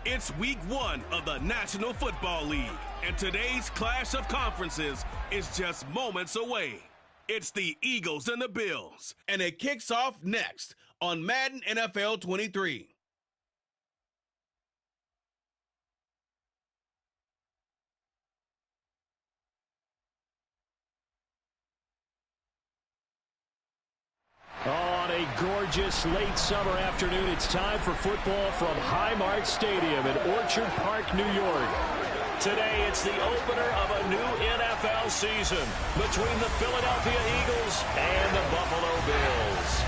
It's week 1 of the National Football League, and today's clash of conferences is just moments away. It's the Eagles and the Bills, and it kicks off next on Madden NFL 23. On a gorgeous late summer afternoon, it's time for football from Highmark Stadium in Orchard Park, New York. Today, it's the opener of a new NFL season between the Philadelphia Eagles and the Buffalo Bills.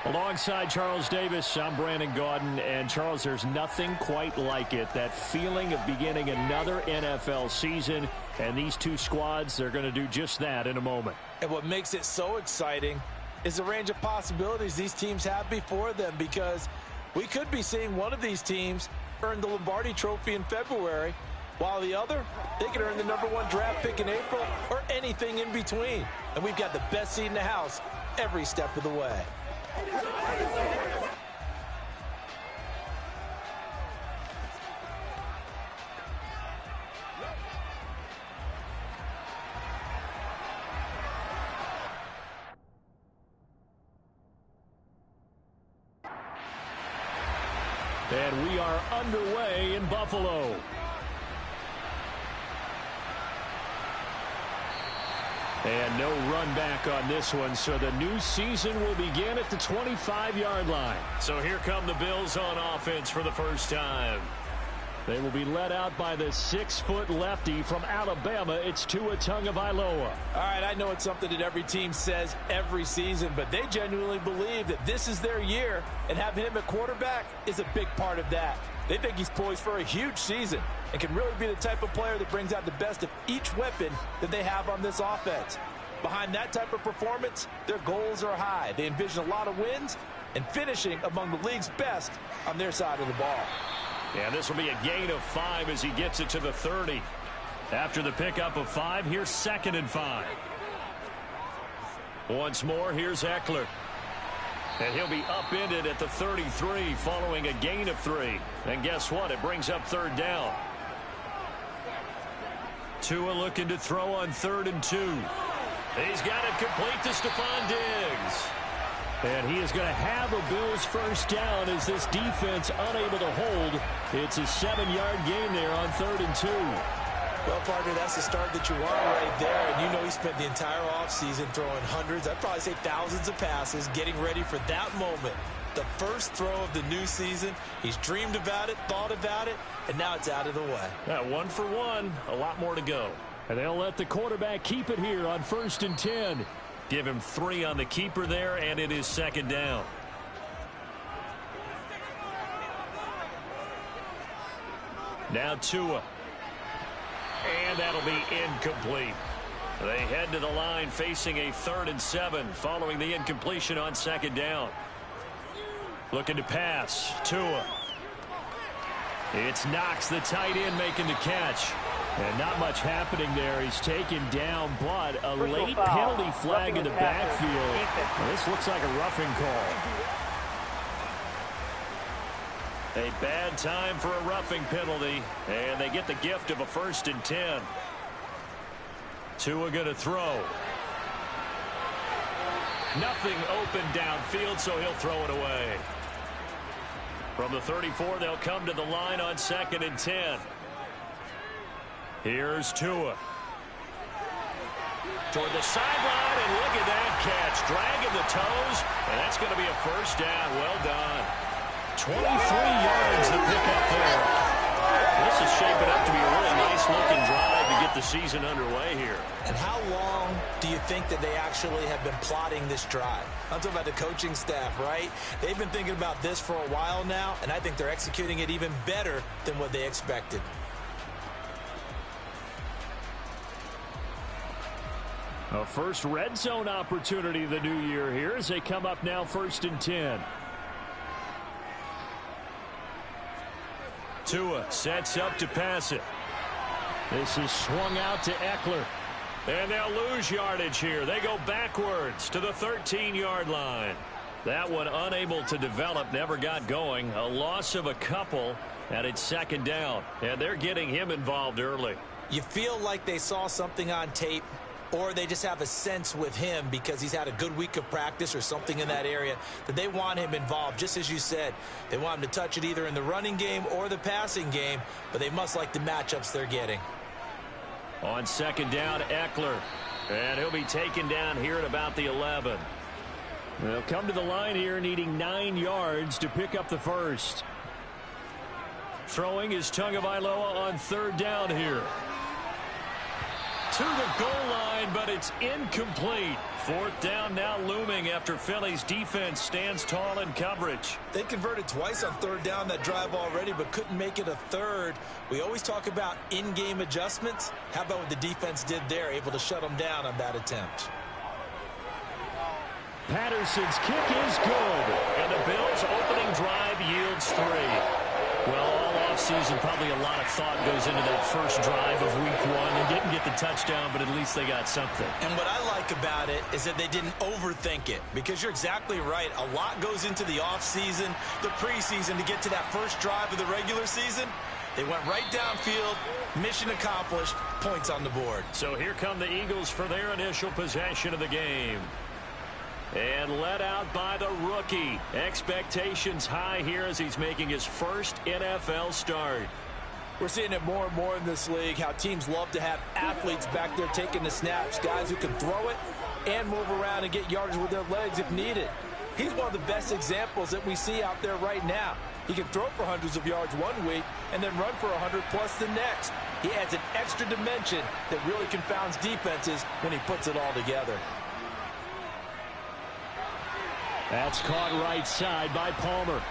Alongside Charles Davis, I'm Brandon Gaudin. And Charles, there's nothing quite like it. That feeling of beginning another NFL season. And these two squads are going to do just that in a moment. And what makes it so exciting is the range of possibilities these teams have before them, because we could be seeing one of these teams earn the Lombardi Trophy in February, while the other, they could earn the #1 draft pick in April, or anything in between. And we've got the best seat in the house every step of the way. And we are underway in Buffalo. And no run back on this one, so the new season will begin at the 25-yard line. So here come the Bills on offense for the first time. They will be led out by the 6-foot lefty from Alabama. It's Tua Tagovailoa. All right, I know it's something that every team says every season, but they genuinely believe that this is their year, and having him at quarterback is a big part of that. They think he's poised for a huge season and can really be the type of player that brings out the best of each weapon that they have on this offense. Behind that type of performance, their goals are high. They envision a lot of wins and finishing among the league's best on their side of the ball. Yeah, this will be a gain of 5 as he gets it to the 30. After the pickup of 5, here's 2nd and 5. Once more, here's Eckler. And he'll be upended at the 33 following a gain of 3. And guess what? It brings up 3rd down. Tua looking to throw on 3rd and 2. He's got it complete to Stephon Diggs. And he is going to have a Bills first down as this defense unable to hold. It's a 7-yard gain there on 3rd and 2. Well, partner, that's the start that you want right there. And you know he spent the entire offseason throwing hundreds, I'd probably say thousands of passes, getting ready for that moment. The first throw of the new season. He's dreamed about it, thought about it, and now it's out of the way. Yeah, 1 for 1, a lot more to go. And they'll let the quarterback keep it here on 1st and 10. Give him 3 on the keeper there, and it is 2nd down. Now Tua. And that'll be incomplete. They head to the line facing a 3rd and 7 following the incompletion on 2nd down. Looking to pass. Tua. It's Knox, the tight end, making the catch. And not much happening there. He's taken down, but a late penalty flag in the backfield. Well, this looks like a roughing call. A bad time for a roughing penalty, and they get the gift of a 1st and 10. Tua going to throw. Nothing open downfield, so he'll throw it away. From the 34, they'll come to the line on 2nd and 10. Here's Tua. Toward the sideline, and look at that catch. Dragging the toes, and that's going to be a 1st down. Well done. 23 yards to pick up there. This is shaping up to be a really nice-looking drive to get the season underway here. And how long do you think that they actually have been plotting this drive? I'm talking about the coaching staff, right? They've been thinking about this for a while now, and I think they're executing it even better than what they expected. A first red zone opportunity the new year here as they come up now 1st and 10. Tua sets up to pass it. This is swung out to Eckler. And they'll lose yardage here. They go backwards to the 13-yard line. That one unable to develop, never got going. A loss of a couple, and it's second down. And they're getting him involved early. You feel like they saw something on tape, or they just have a sense with him because he's had a good week of practice or something in that area that they want him involved. Just as you said, they want him to touch it either in the running game or the passing game, but they must like the matchups they're getting. On second down, Eckler. And he'll be taken down here at about the 11. They'll come to the line here needing 9 yards to pick up the first. Throwing is Tagovailoa on third down here. To the goal line, but it's incomplete. Fourth down now looming after Philly's defense stands tall in coverage. They converted twice on third down that drive already, but couldn't make it a third. We always talk about in-game adjustments. How about what the defense did there, able to shut them down on that attempt? Patterson's kick is good. And the Bills' opening drive yields 3. Well, all offseason, probably a lot of thought goes into that first drive of week 1. They didn't get the touchdown, but at least they got something. And what I like about it is that they didn't overthink it, because you're exactly right. A lot goes into the offseason, the preseason to get to that first drive of the regular season. They went right downfield, mission accomplished, points on the board. So here come the Eagles for their initial possession of the game. And led out by the rookie. Expectations high here as he's making his first NFL start. We're seeing it more and more in this league, how teams love to have athletes back there taking the snaps, guys who can throw it and move around and get yardage with their legs if needed. He's one of the best examples that we see out there right now. He can throw for hundreds of yards one week and then run for 100+ the next. He adds an extra dimension that really confounds defenses when he puts it all together. That's caught right side by Palmer.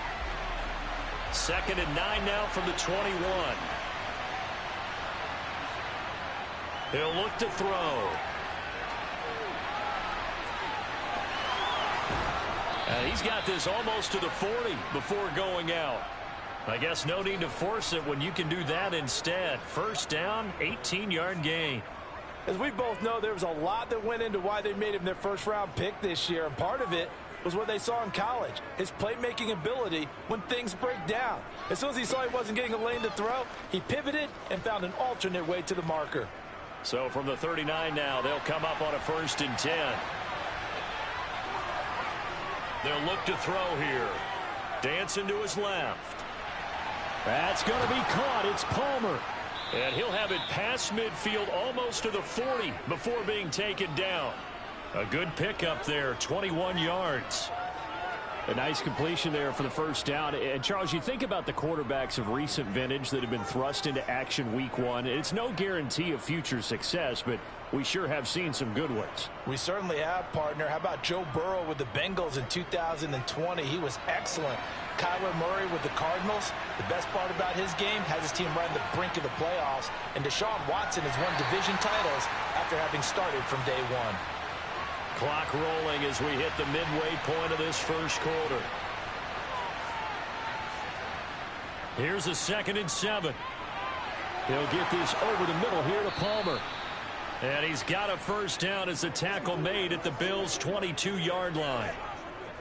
Second and 9 now from the 21. He'll look to throw. And he's got this almost to the 40 before going out. I guess no need to force it when you can do that instead. First down, 18-yard gain. As we both know, there was a lot that went into why they made him their first-round pick this year, and part of it was what they saw in college, his playmaking ability when things break down. As soon as he saw he wasn't getting a lane to throw, he pivoted and found an alternate way to the marker. So from the 39 now, they'll come up on a 1st and 10. They'll look to throw here. Dancing to his left. That's going to be caught. It's Palmer. And he'll have it past midfield almost to the 40 before being taken down. A good pickup there, 21 yards. A nice completion there for the first down. And, Charles, you think about the quarterbacks of recent vintage that have been thrust into action week 1. It's no guarantee of future success, but we sure have seen some good ones. We certainly have, partner. How about Joe Burrow with the Bengals in 2020? He was excellent. Kyler Murray with the Cardinals. The best part about his game, has his team right on the brink of the playoffs. And Deshaun Watson has won division titles after having started from day 1. Clock rolling as we hit the midway point of this first quarter. Here's a 2nd and 7. He'll get this over the middle here to Palmer. And he's got a first down as the tackle made at the Bills' 22-yard line.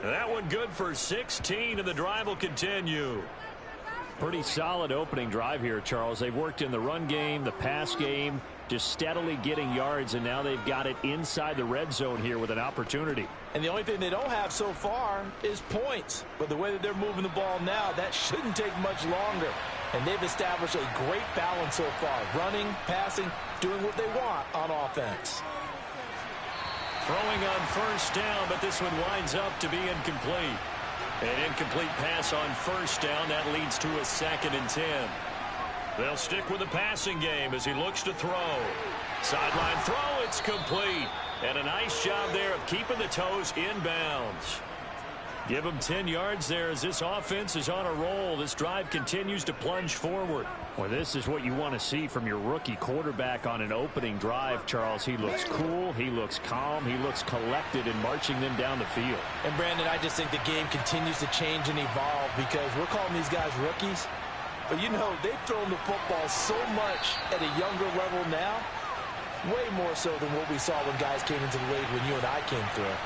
That one good for 16, and the drive will continue. Pretty solid opening drive here, Charles. They've worked in the run game, the pass game, just steadily getting yards, and now they've got it inside the red zone here with an opportunity. And the only thing they don't have so far is points. But the way that they're moving the ball now, that shouldn't take much longer. And they've established a great balance so far. Running, passing, doing what they want on offense. Throwing on first down, but this one winds up to be incomplete. An incomplete pass on first down. That leads to a 2nd and 10. They'll stick with the passing game as he looks to throw. Sideline throw, it's complete. And a nice job there of keeping the toes inbounds. Give him 10 yards there as this offense is on a roll. This drive continues to plunge forward. Well, this is what you want to see from your rookie quarterback on an opening drive, Charles. He looks cool, he looks calm, he looks collected in marching them down the field. And, Brandon, I just think the game continues to change and evolve because we're calling these guys rookies. But, you know, they've thrown the football so much at a younger level now. way more so than what we saw when guys came into the league when you and I came through.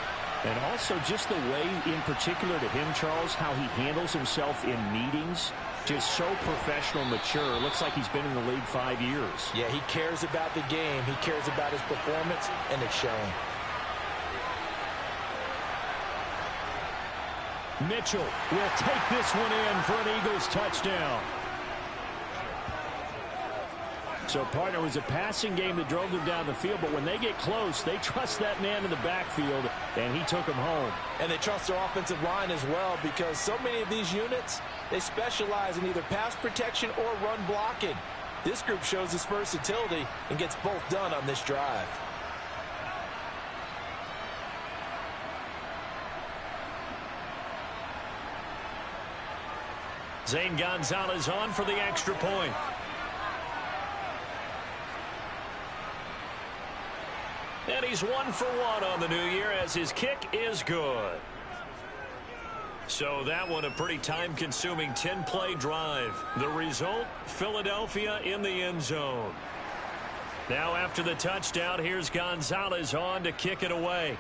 And also just the way, in particular to him, Charles, how he handles himself in meetings. Just so professional, mature. Looks like he's been in the league 5 years. Yeah, he cares about the game. He cares about his performance, and it's showing. Mitchell will take this one in for an Eagles touchdown. So, partner, it was a passing game that drove them down the field, but when they get close, they trust that man in the backfield, and he took him home. And they trust their offensive line as well, because so many of these units, they specialize in either pass protection or run blocking. This group shows its versatility and gets both done on this drive. Zane Gonzalez on for the extra point. And he's 1 for 1 on the new year as his kick is good. So that one a pretty time-consuming 10-play drive. The result, Philadelphia in the end zone. Now after the touchdown, here's Gonzalez on to kick it away.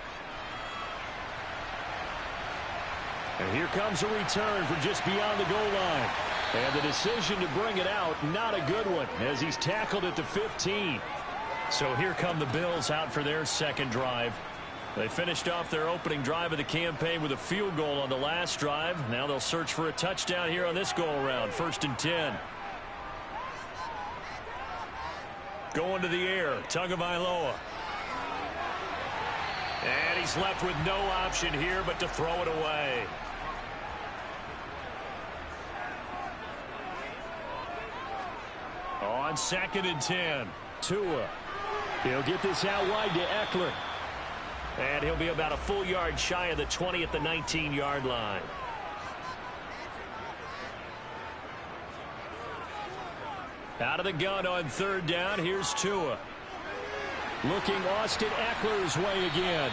And here comes a return from just beyond the goal line. And the decision to bring it out, not a good one, as he's tackled at the 15. So here come the Bills out for their second drive. They finished off their opening drive of the campaign with a field goal on the last drive. Now they'll search for a touchdown here on this go-around. 1st and 10. Going to the air, Tagovailoa. And he's left with no option here but to throw it away. On 2nd and 10, Tua. He'll get this out wide to Eckler. And he'll be about a full yard shy of the 20 at the 19-yard line. Out of the gun on 3rd down, here's Tua. Looking Austin Eckler's way again.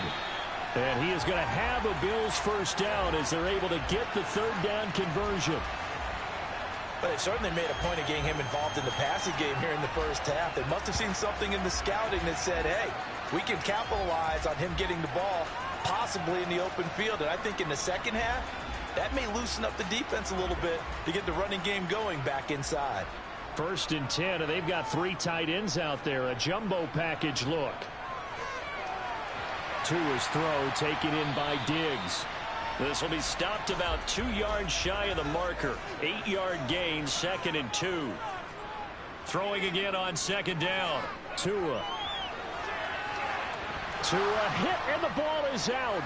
And he is going to have a Bills first down as they're able to get the 3rd down conversion. But they certainly made a point of getting him involved in the passing game here in the first half. They must have seen something in the scouting that said, hey, we can capitalize on him getting the ball, possibly in the open field. And I think in the second half, that may loosen up the defense a little bit to get the running game going back inside. 1st and 10, and they've got 3 tight ends out there. A jumbo package look. Tua's throw taken in by Diggs. This will be stopped about 2 yards shy of the marker. 8-yard gain, 2nd and 2. Throwing again on 2nd down. Tua hit, and the ball is out.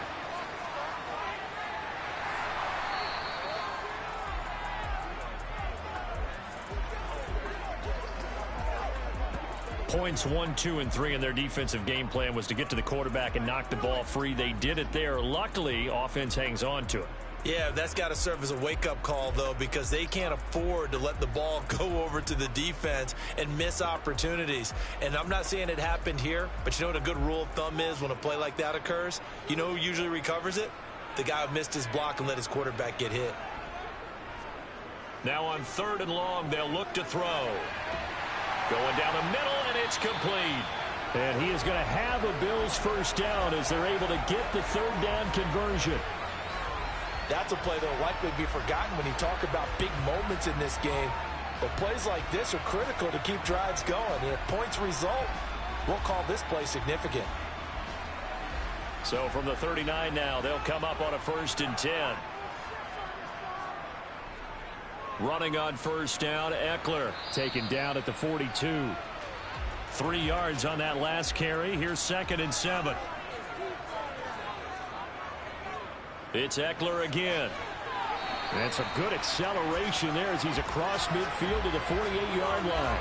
Points 1, 2, and 3 in their defensive game plan was to get to the quarterback and knock the ball free. They did it there. Luckily, offense hangs on to it. Yeah, that's got to serve as a wake-up call, though, because they can't afford to let the ball go over to the defense and miss opportunities. And I'm not saying it happened here, but you know what a good rule of thumb is when a play like that occurs? You know who usually recovers it? The guy who missed his block and let his quarterback get hit. Now on 3rd and long, they'll look to throw. Going down the middle, and it's complete. And he is going to have a Bills first down as they're able to get the 3rd down conversion. That's a play that will likely be forgotten when you talk about big moments in this game. But plays like this are critical to keep drives going. And if points result, we'll call this play significant. So from the 39 now, they'll come up on a 1st and 10. Running on 1st down, Eckler taken down at the 42. 3 yards on that last carry. Here's 2nd and 7. It's Eckler again. And some good acceleration there as he's across midfield to the 48-yard line.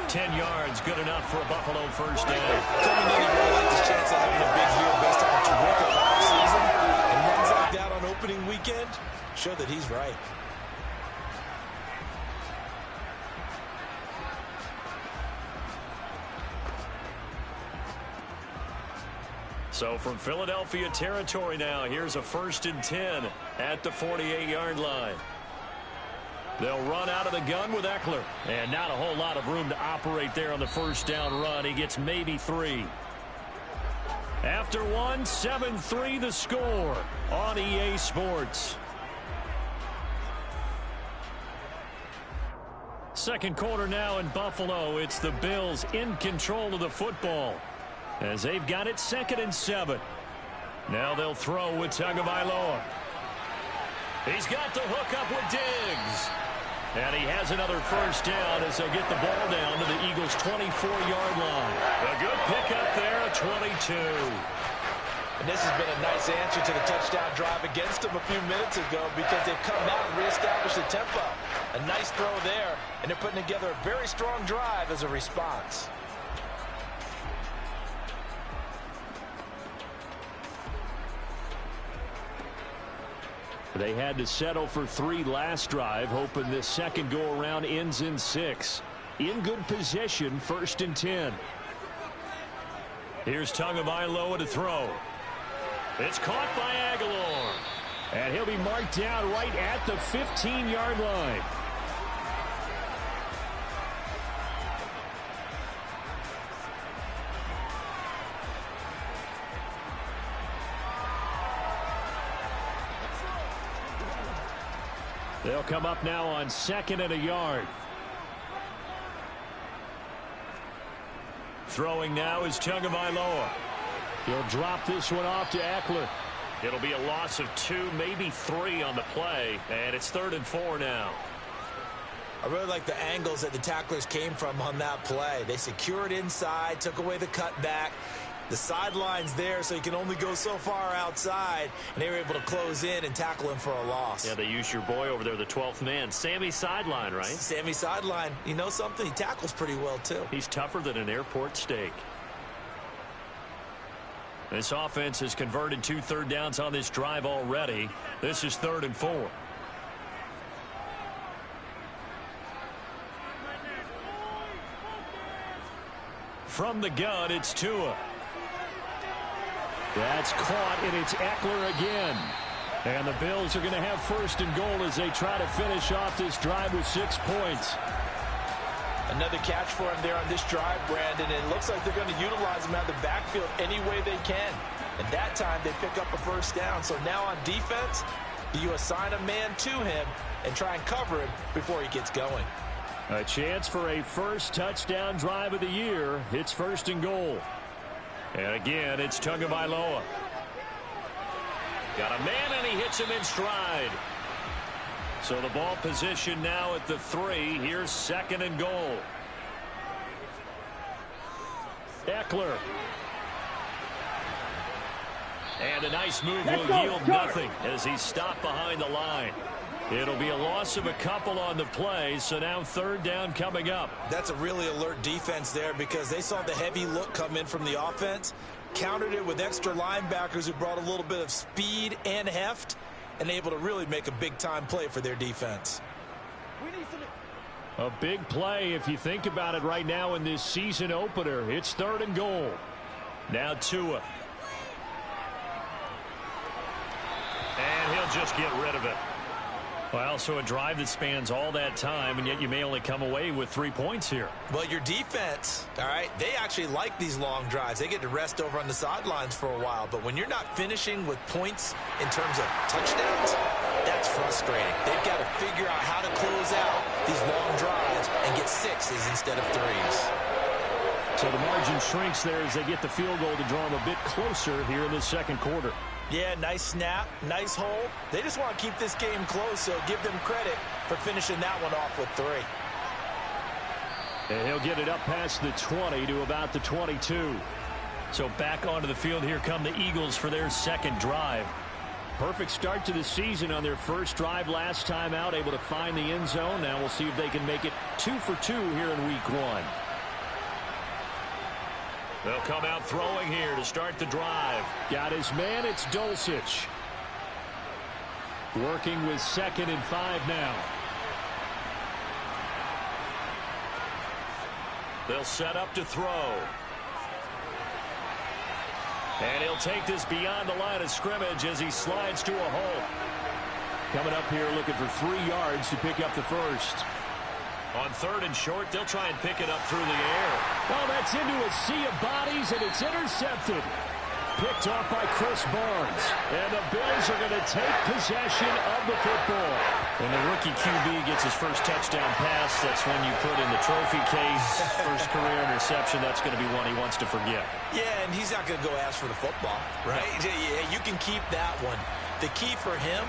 10 yards, good enough for a Buffalo first down. Tell me Danny really likes his chance of having a big year based on a terrific offseason. And runs like that on opening weekend show that he's right. So from Philadelphia territory now, here's a 1st and 10 at the 48-yard line. They'll run out of the gun with Eckler. And not a whole lot of room to operate there on the first down run. He gets maybe 3. After 1, 7-3 the score on EA Sports. Second quarter now in Buffalo. It's the Bills in control of the football as they've got it 2nd and 7. Now they'll throw with Tagovailoa. He's got the hook up with Diggs. And he has another first down as they get the ball down to the Eagles' 24-yard line. A good pickup there, a 22. And this has been a nice answer to the touchdown drive against them a few minutes ago because they've come out and reestablished the tempo. A nice throw there, and they're putting together a very strong drive as a response. They had to settle for 3 last drive, hoping this second go-around ends in 6. In good position, 1st and 10. Here's Tagovailoa to throw. It's caught by Aguilar. And he'll be marked down right at the 15-yard line. They'll come up now on 2nd and a yard. Throwing now is Tagovailoa. He'll drop this one off to Eckler. It'll be a loss of 2, maybe 3 on the play, and it's 3rd and 4 now. I really like the angles that the tacklers came from on that play. They secured inside, took away the cutback. The sideline's there, so you can only go so far outside, and they were able to close in and tackle him for a loss. Yeah, they used your boy over there, the 12th man, Sammy Sideline, right? Sammy Sideline. You know something? He tackles pretty well, too. He's tougher than an airport steak. This offense has converted 2 third downs on this drive already. This is 3rd and 4. From the gun, it's Tua. That's caught, and it's Eckler again. And the Bills are going to have 1st and goal as they try to finish off this drive with 6 points. Another catch for him there on this drive, Brandon. It looks like they're going to utilize him out of the backfield any way they can. And that time they pick up a first down. So now on defense, you assign a man to him and try and cover him before he gets going. A chance for a first touchdown drive of the year. It's 1st and goal. And again, it's Tagovailoa. Got a man, and he hits him in stride. So the ball position now at the 3. Here's 2nd and goal. Eckler. And a nice move will yield nothing as he's stopped behind the line. It'll be a loss of a couple on the play, so now 3rd down coming up. That's a really alert defense there because they saw the heavy look come in from the offense, countered it with extra linebackers who brought a little bit of speed and heft, and able to really make a big-time play for their defense. A big play if you think about it right now in this season opener. It's 3rd and goal. Now Tua. And he'll just get rid of it. Well, so a drive that spans all that time, and yet you may only come away with 3 points here. Well, your defense, all right, they actually like these long drives. They get to rest over on the sidelines for a while. But when you're not finishing with points in terms of touchdowns, that's frustrating. They've got to figure out how to close out these long drives and get 6s instead of 3s. So the margin shrinks there as they get the field goal to draw them a bit closer here in the second quarter. Yeah, nice snap, nice hold. They just want to keep this game close, so give them credit for finishing that one off with 3. And he'll get it up past the 20 to about the 22. So back onto the field, here come the Eagles for their second drive. Perfect start to the season on their first drive last time out, able to find the end zone. Now we'll see if they can make it 2 for 2 here in week 1. They'll come out throwing here to start the drive. Got his man, it's Dulcich. Working with 2nd and 5 now. They'll set up to throw. And he'll take this beyond the line of scrimmage as he slides to a hole. Coming up here looking for 3 yards to pick up the first. On 3rd and short, they'll try and pick it up through the air. Oh, that's into a sea of bodies, and it's intercepted. Picked off by Chris Barnes. And the Bills are going to take possession of the football. When the rookie QB gets his first touchdown pass, that's when you put in the trophy case. First career interception, that's going to be one he wants to forget. Yeah, and he's not going to go ask for the football, right? No. Yeah, you can keep that one. The key for him,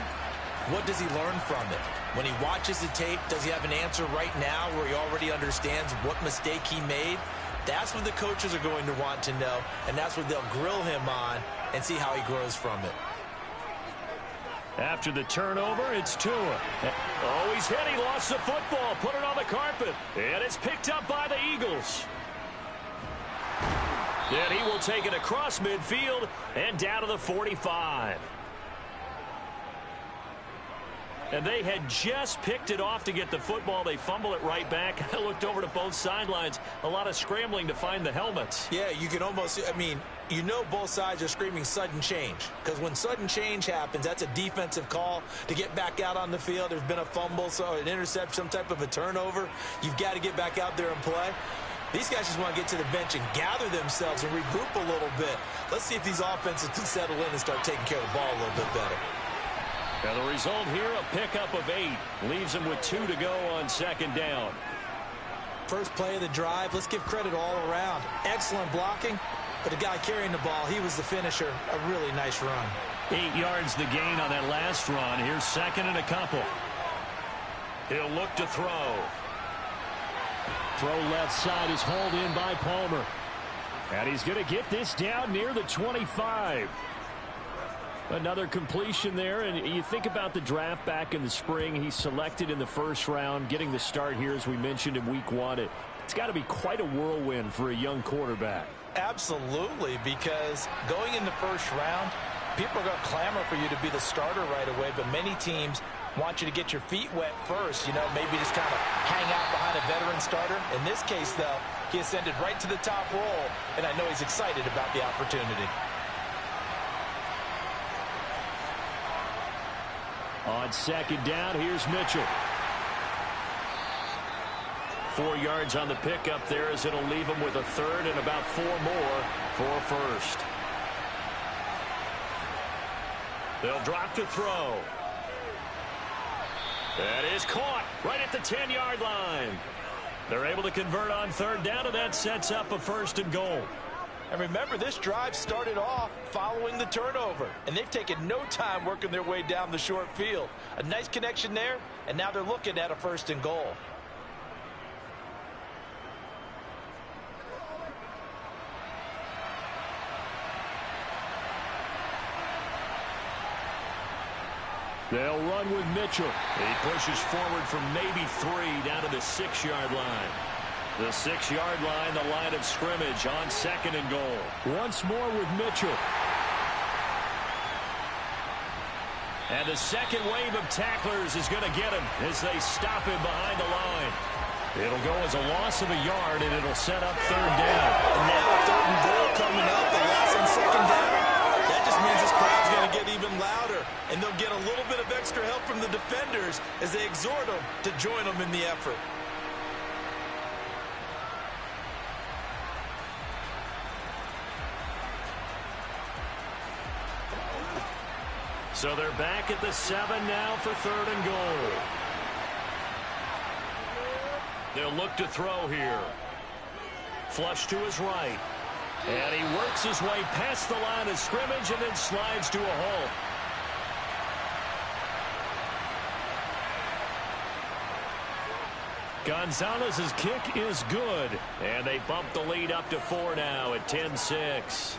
what does he learn from it? When he watches the tape, does he have an answer right now where he already understands what mistake he made? That's what the coaches are going to want to know, and that's what they'll grill him on and see how he grows from it. After the turnover, it's Tua. Oh, he's hit. He lost the football. Put it on the carpet. And it's picked up by the Eagles. Then he will take it across midfield and down to the 45. And they had just picked it off to get the football. They fumble it right back. I looked over to both sidelines. A lot of scrambling to find the helmets. Yeah, you can almost, you know both sides are screaming sudden change. Because when sudden change happens, that's a defensive call to get back out on the field. There's been a fumble, so an interception, some type of a turnover. You've got to get back out there and play. These guys just want to get to the bench and gather themselves and regroup a little bit. Let's see if these offenses can settle in and start taking care of the ball a little bit better. Now the result here, a pickup of 8. Leaves them with 2 to go on 2nd down. First play of the drive, let's give credit all around. Excellent blocking, but the guy carrying the ball, he was the finisher. A really nice run. 8 yards the gain on that last run. Here's 2nd and a couple. He'll look to throw. Throw left side is hauled in by Palmer. And he's going to get this down near the 25. Another completion there, and you think about the draft back in the spring. He's selected in the 1st round, getting the start here, as we mentioned, in week 1. It's got to be quite a whirlwind for a young quarterback. Absolutely, because going in the 1st round, people are going to clamor for you to be the starter right away, but many teams want you to get your feet wet first, maybe just kind of hang out behind a veteran starter. In this case, though, he ascended right to the top role, and I know he's excited about the opportunity. On 2nd down, here's Mitchell. 4 yards on the pickup there, as it'll leave him with a 3rd and about 4 more for 1st. They'll drop to throw. That is caught right at the 10-yard line. They're able to convert on 3rd down, and that sets up a 1st and goal. And remember, this drive started off following the turnover, and they've taken no time working their way down the short field. A nice connection there, and now they're looking at a 1st and goal. They'll run with Mitchell. He pushes forward from maybe 3 down to the 6-yard line. The 6-yard line, the line of scrimmage on 2nd and goal. Once more with Mitchell. And the second wave of tacklers is going to get him as they stop him behind the line. It'll go as a loss of a yard, and it'll set up 3rd down. And now 3rd and goal coming up, the loss on 2nd down. That just means this crowd's going to get even louder, and they'll get a little bit of extra help from the defenders as they exhort them to join them in the effort. So they're back at the 7 now for 3rd and goal. They'll look to throw here. Flush to his right. And he works his way past the line of scrimmage and then slides to a halt. Gonzalez's kick is good. And they bump the lead up to 4 now at 10-6.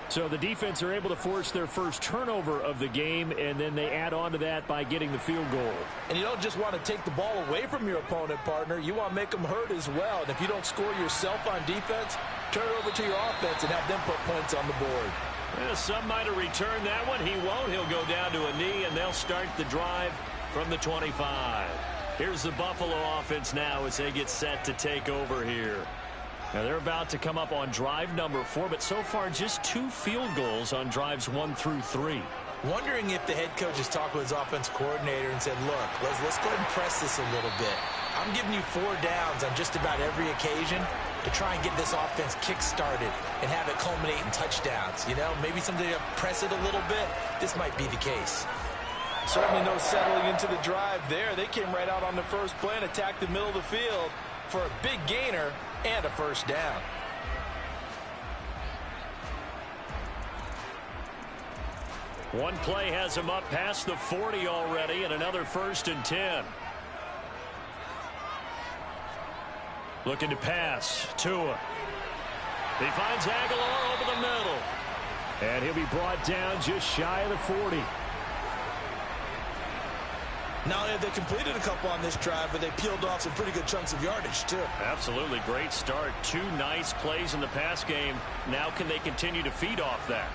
So the defense are able to force their first turnover of the game, and then they add on to that by getting the field goal. And you don't just want to take the ball away from your opponent, partner. You want to make them hurt as well. And if you don't score yourself on defense, turn it over to your offense and have them put points on the board. Well, some might have returned that one. He won't. He'll go down to a knee, and they'll start the drive from the 25. Here's the Buffalo offense now as they get set to take over here. Now they're about to come up on drive number 4, but so far just 2 field goals on drives 1 through 3. Wondering if the head coach has talked with his offense coordinator and said, look, let's go ahead and press this a little bit. I'm giving you 4 downs on just about every occasion to try and get this offense kick-started and have it culminate in touchdowns. You know, maybe something to press it a little bit. This might be the case. Certainly no settling into the drive there. They came right out on the first play and attacked the middle of the field for a big gainer and a first down. One play has him up past the 40 already, and another 1st and 10. Looking to pass. Tua. He finds Aguilar over the middle. And he'll be brought down just shy of the 40. Not only have they completed a couple on this drive, but they peeled off some pretty good chunks of yardage, too. Absolutely great start. 2 nice plays in the pass game. Now can they continue to feed off that?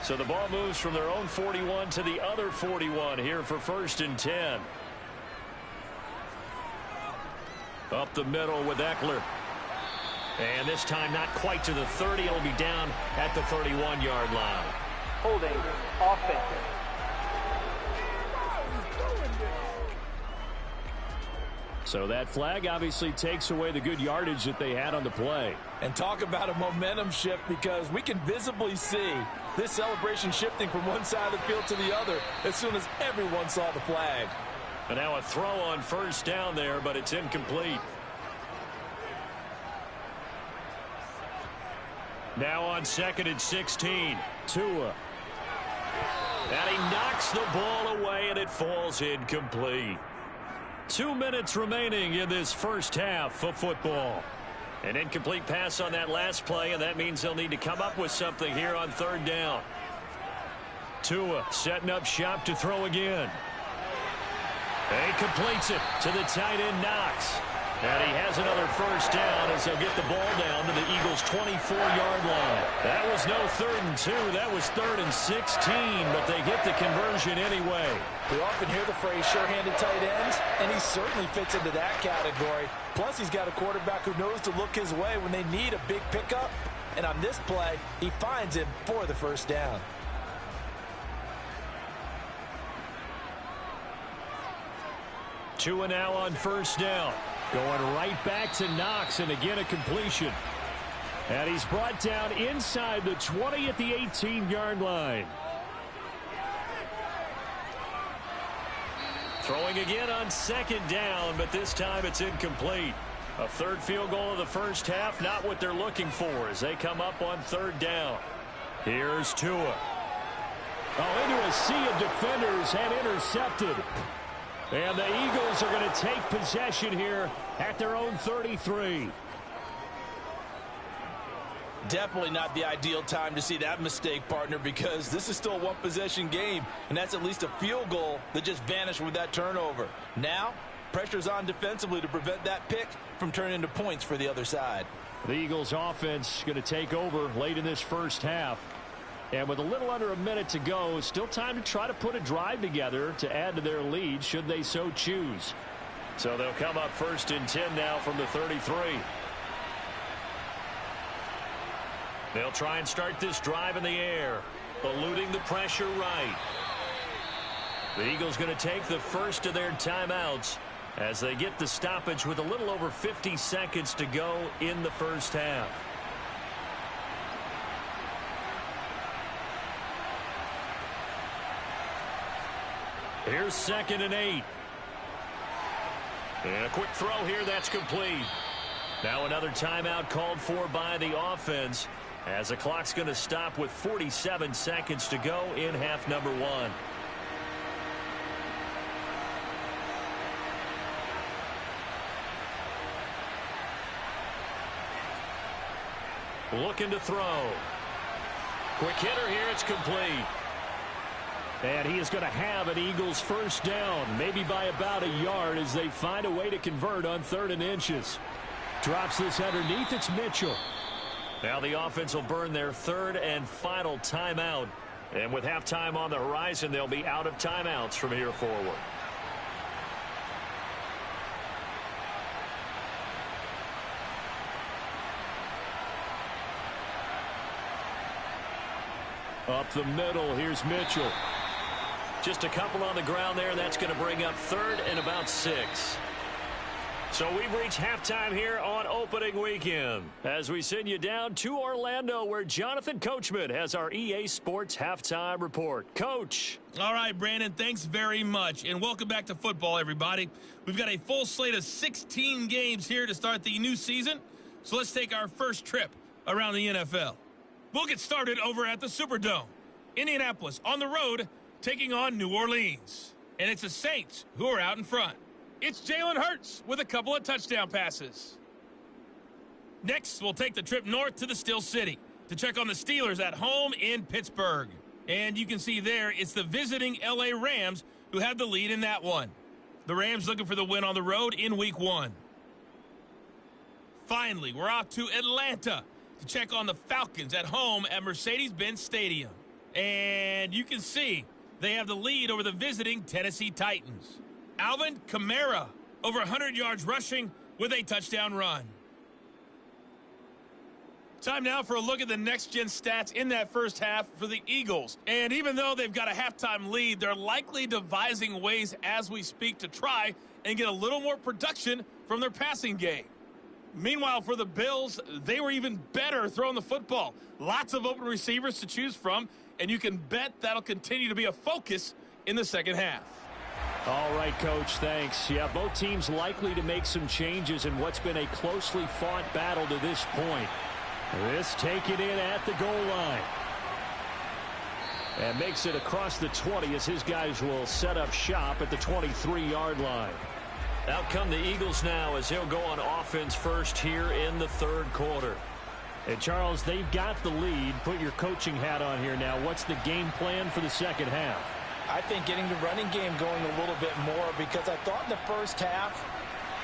So the ball moves from their own 41 to the other 41 here for 1st and 10. Up the middle with Eckler. And this time not quite to the 30. It'll be down at the 31-yard line. Holding offense. So that flag obviously takes away the good yardage that they had on the play. And talk about a momentum shift, because we can visibly see this celebration shifting from one side of the field to the other as soon as everyone saw the flag. And now a throw on 1st down there, but it's incomplete. Now on 2nd and 16. Tua. And he knocks the ball away, and it falls incomplete. 2 minutes remaining in this first half of football. An incomplete pass on that last play, and that means they'll need to come up with something here on 3rd down. Tua setting up shop to throw again. And he completes it to the tight end, Knox. And he has another 1st down as they'll get the ball down to the Eagles' 24-yard line. That was no 3rd and 2. That was 3rd and 16, but they get the conversion anyway. We often hear the phrase sure-handed tight ends, and he certainly fits into that category. Plus, he's got a quarterback who knows to look his way when they need a big pickup. And on this play, he finds him for the 1st down. Tua now on 1st down. Going right back to Knox, and again a completion. And he's brought down inside the 20 at the 18-yard line. Throwing again on 2nd down, but this time it's incomplete. A 3rd field goal of the first half, not what they're looking for as they come up on 3rd down. Here's Tua. Oh, into a sea of defenders and intercepted. And the Eagles are going to take possession here at their own 33. Definitely not the ideal time to see that mistake, partner, because this is still a one-possession game, and that's at least a field goal that just vanished with that turnover. Now, pressure's on defensively to prevent that pick from turning into points for the other side. The Eagles offense going to take over late in this first half. And with a little under a minute to go, still time to try to put a drive together to add to their lead should they so choose. So they'll come up 1st and 10 now from the 33. They'll try and start this drive in the air, eluding the pressure right. The Eagles going to take the first of their timeouts as they get the stoppage with a little over 50 seconds to go in the first half. Here's 2nd and 8. And a quick throw here, that's complete. Now another timeout called for by the offense as the clock's going to stop with 47 seconds to go in half number 1. Looking to throw. Quick hitter here, it's complete. And he is going to have an Eagles 1st down, maybe by about a yard as they find a way to convert on 3rd and inches. Drops this underneath, it's Mitchell. Now the offense will burn their 3rd and final timeout. And with halftime on the horizon, they'll be out of timeouts from here forward. Up the middle, here's Mitchell. Just a couple on the ground there. That's going to bring up 3rd and about 6. So we've reached halftime here on opening weekend as we send you down to Orlando where Jonathan Coachman has our EA Sports halftime report. Coach. All right, Brandon, thanks very much. And welcome back to football, everybody. We've got a full slate of 16 games here to start the new season. So let's take our first trip around the NFL. We'll get started over at the Superdome. Indianapolis on the road taking on New Orleans. And it's the Saints who are out in front. It's Jalen Hurts with a couple of touchdown passes. Next, we'll take the trip north to the Steel City to check on the Steelers at home in Pittsburgh. And you can see there, it's the visiting LA Rams who have the lead in that one. The Rams looking for the win on the road in Week 1. Finally, we're off to Atlanta to check on the Falcons at home at Mercedes-Benz Stadium. And you can see they have the lead over the visiting Tennessee Titans. Alvin Kamara, over 100 yards rushing with a touchdown run. Time now for a look at the next-gen stats in that first half for the Eagles. And even though they've got a halftime lead, they're likely devising ways as we speak to try and get a little more production from their passing game. Meanwhile, for the Bills, they were even better throwing the football. Lots of open receivers to choose from, and you can bet that'll continue to be a focus in the second half. All right, Coach, thanks. Yeah, both teams likely to make some changes in what's been a closely fought battle to this point. This taken in at the goal line. And makes it across the 20 as his guys will set up shop at the 23-yard line. Out come the Eagles now as he'll go on offense first here in the 3rd quarter. And, Charles, they've got the lead. Put your coaching hat on here now. What's the game plan for the second half? I think getting the running game going a little bit more because I thought in the first half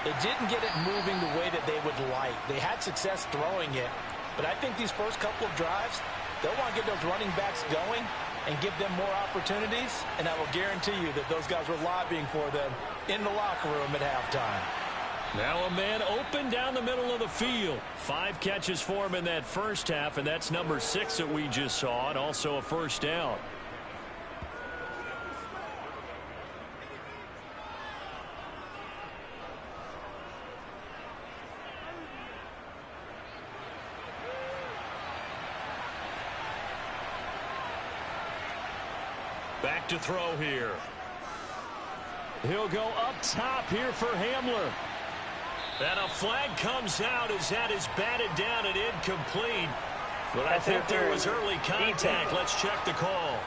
they didn't get it moving the way that they would like. They had success throwing it, but I think these first couple of drives, they'll want to get those running backs going and give them more opportunities, and I will guarantee you that those guys were lobbying for them in the locker room at halftime. Now a man open down the middle of the field. 5 catches for him in that first half, and that's number 6 that we just saw, and also a first down. Back to throw here. He'll go up top here for Hamler. And a flag comes out as that is batted down and incomplete. But I think there was early contact. Let's check the call.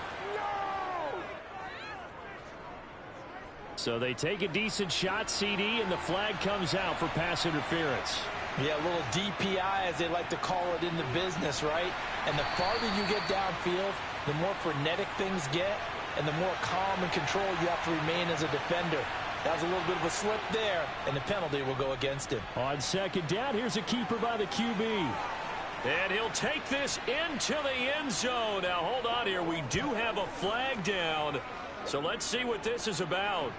So they take a decent shot, CD, and the flag comes out for pass interference. Yeah, a little DPI, as they like to call it in the business, right? And the farther you get downfield, the more frenetic things get, and the more calm and control you have to remain as a defender. That was a little bit of a slip there, and the penalty will go against him. On second down, here's a keeper by the QB. And he'll take this into the end zone. Now, hold on here. We do have a flag down, so let's see what this is about.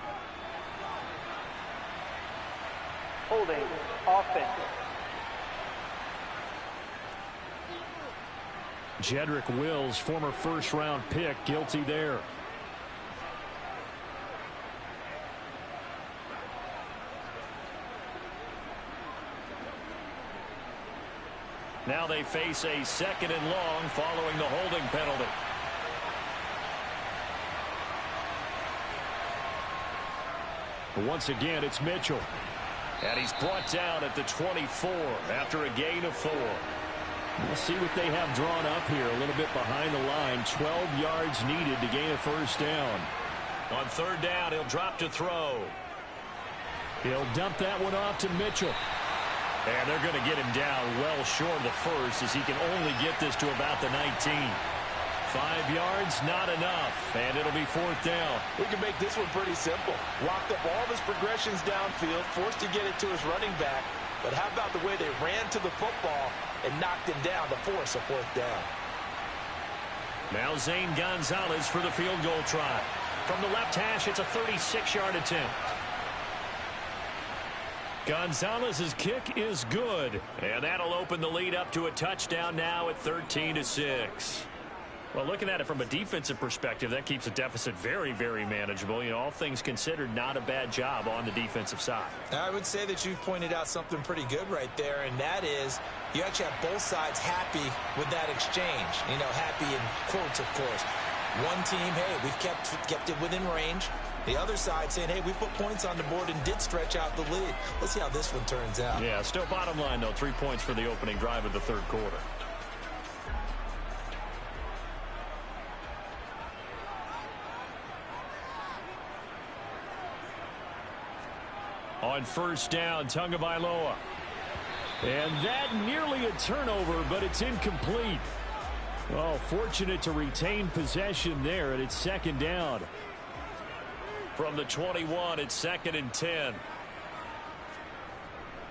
Holding offense. Jedrick Wills, former first-round pick, guilty there. Now they face a 2nd and long following the holding penalty. Once again, it's Mitchell. And he's brought down at the 24 after a gain of 4. We'll see what they have drawn up here a little bit behind the line. 12 yards needed to gain a first down. On 3rd down, he'll drop to throw. He'll dump that one off to Mitchell. And they're going to get him down well short of the first as he can only get this to about the 19. 5 yards, not enough, and it'll be 4th down. We can make this one pretty simple. Locked up all of his progressions downfield, forced to get it to his running back. But how about the way they ran to the football and knocked him down to force a 4th down? Now Zane Gonzalez for the field goal try. From the left hash, it's a 36-yard attempt. Gonzalez's kick is good, and that'll open the lead up to a touchdown now at 13-6. Well, looking at it from a defensive perspective, that keeps the deficit very, very manageable. You know, all things considered, not a bad job on the defensive side. I would say that you've pointed out something pretty good right there, and that is you actually have both sides happy with that exchange. You know, happy in quotes, of course. One team, hey, we've kept it within range. The other side saying, hey, we put points on the board and did stretch out the lead. Let's see how this one turns out. Yeah, still bottom line, though, 3 points for the opening drive of the third quarter. On first down, Tagovailoa. And that nearly a turnover, but it's incomplete. Well, fortunate to retain possession there, and it's second down. From the 21, it's 2nd and 10.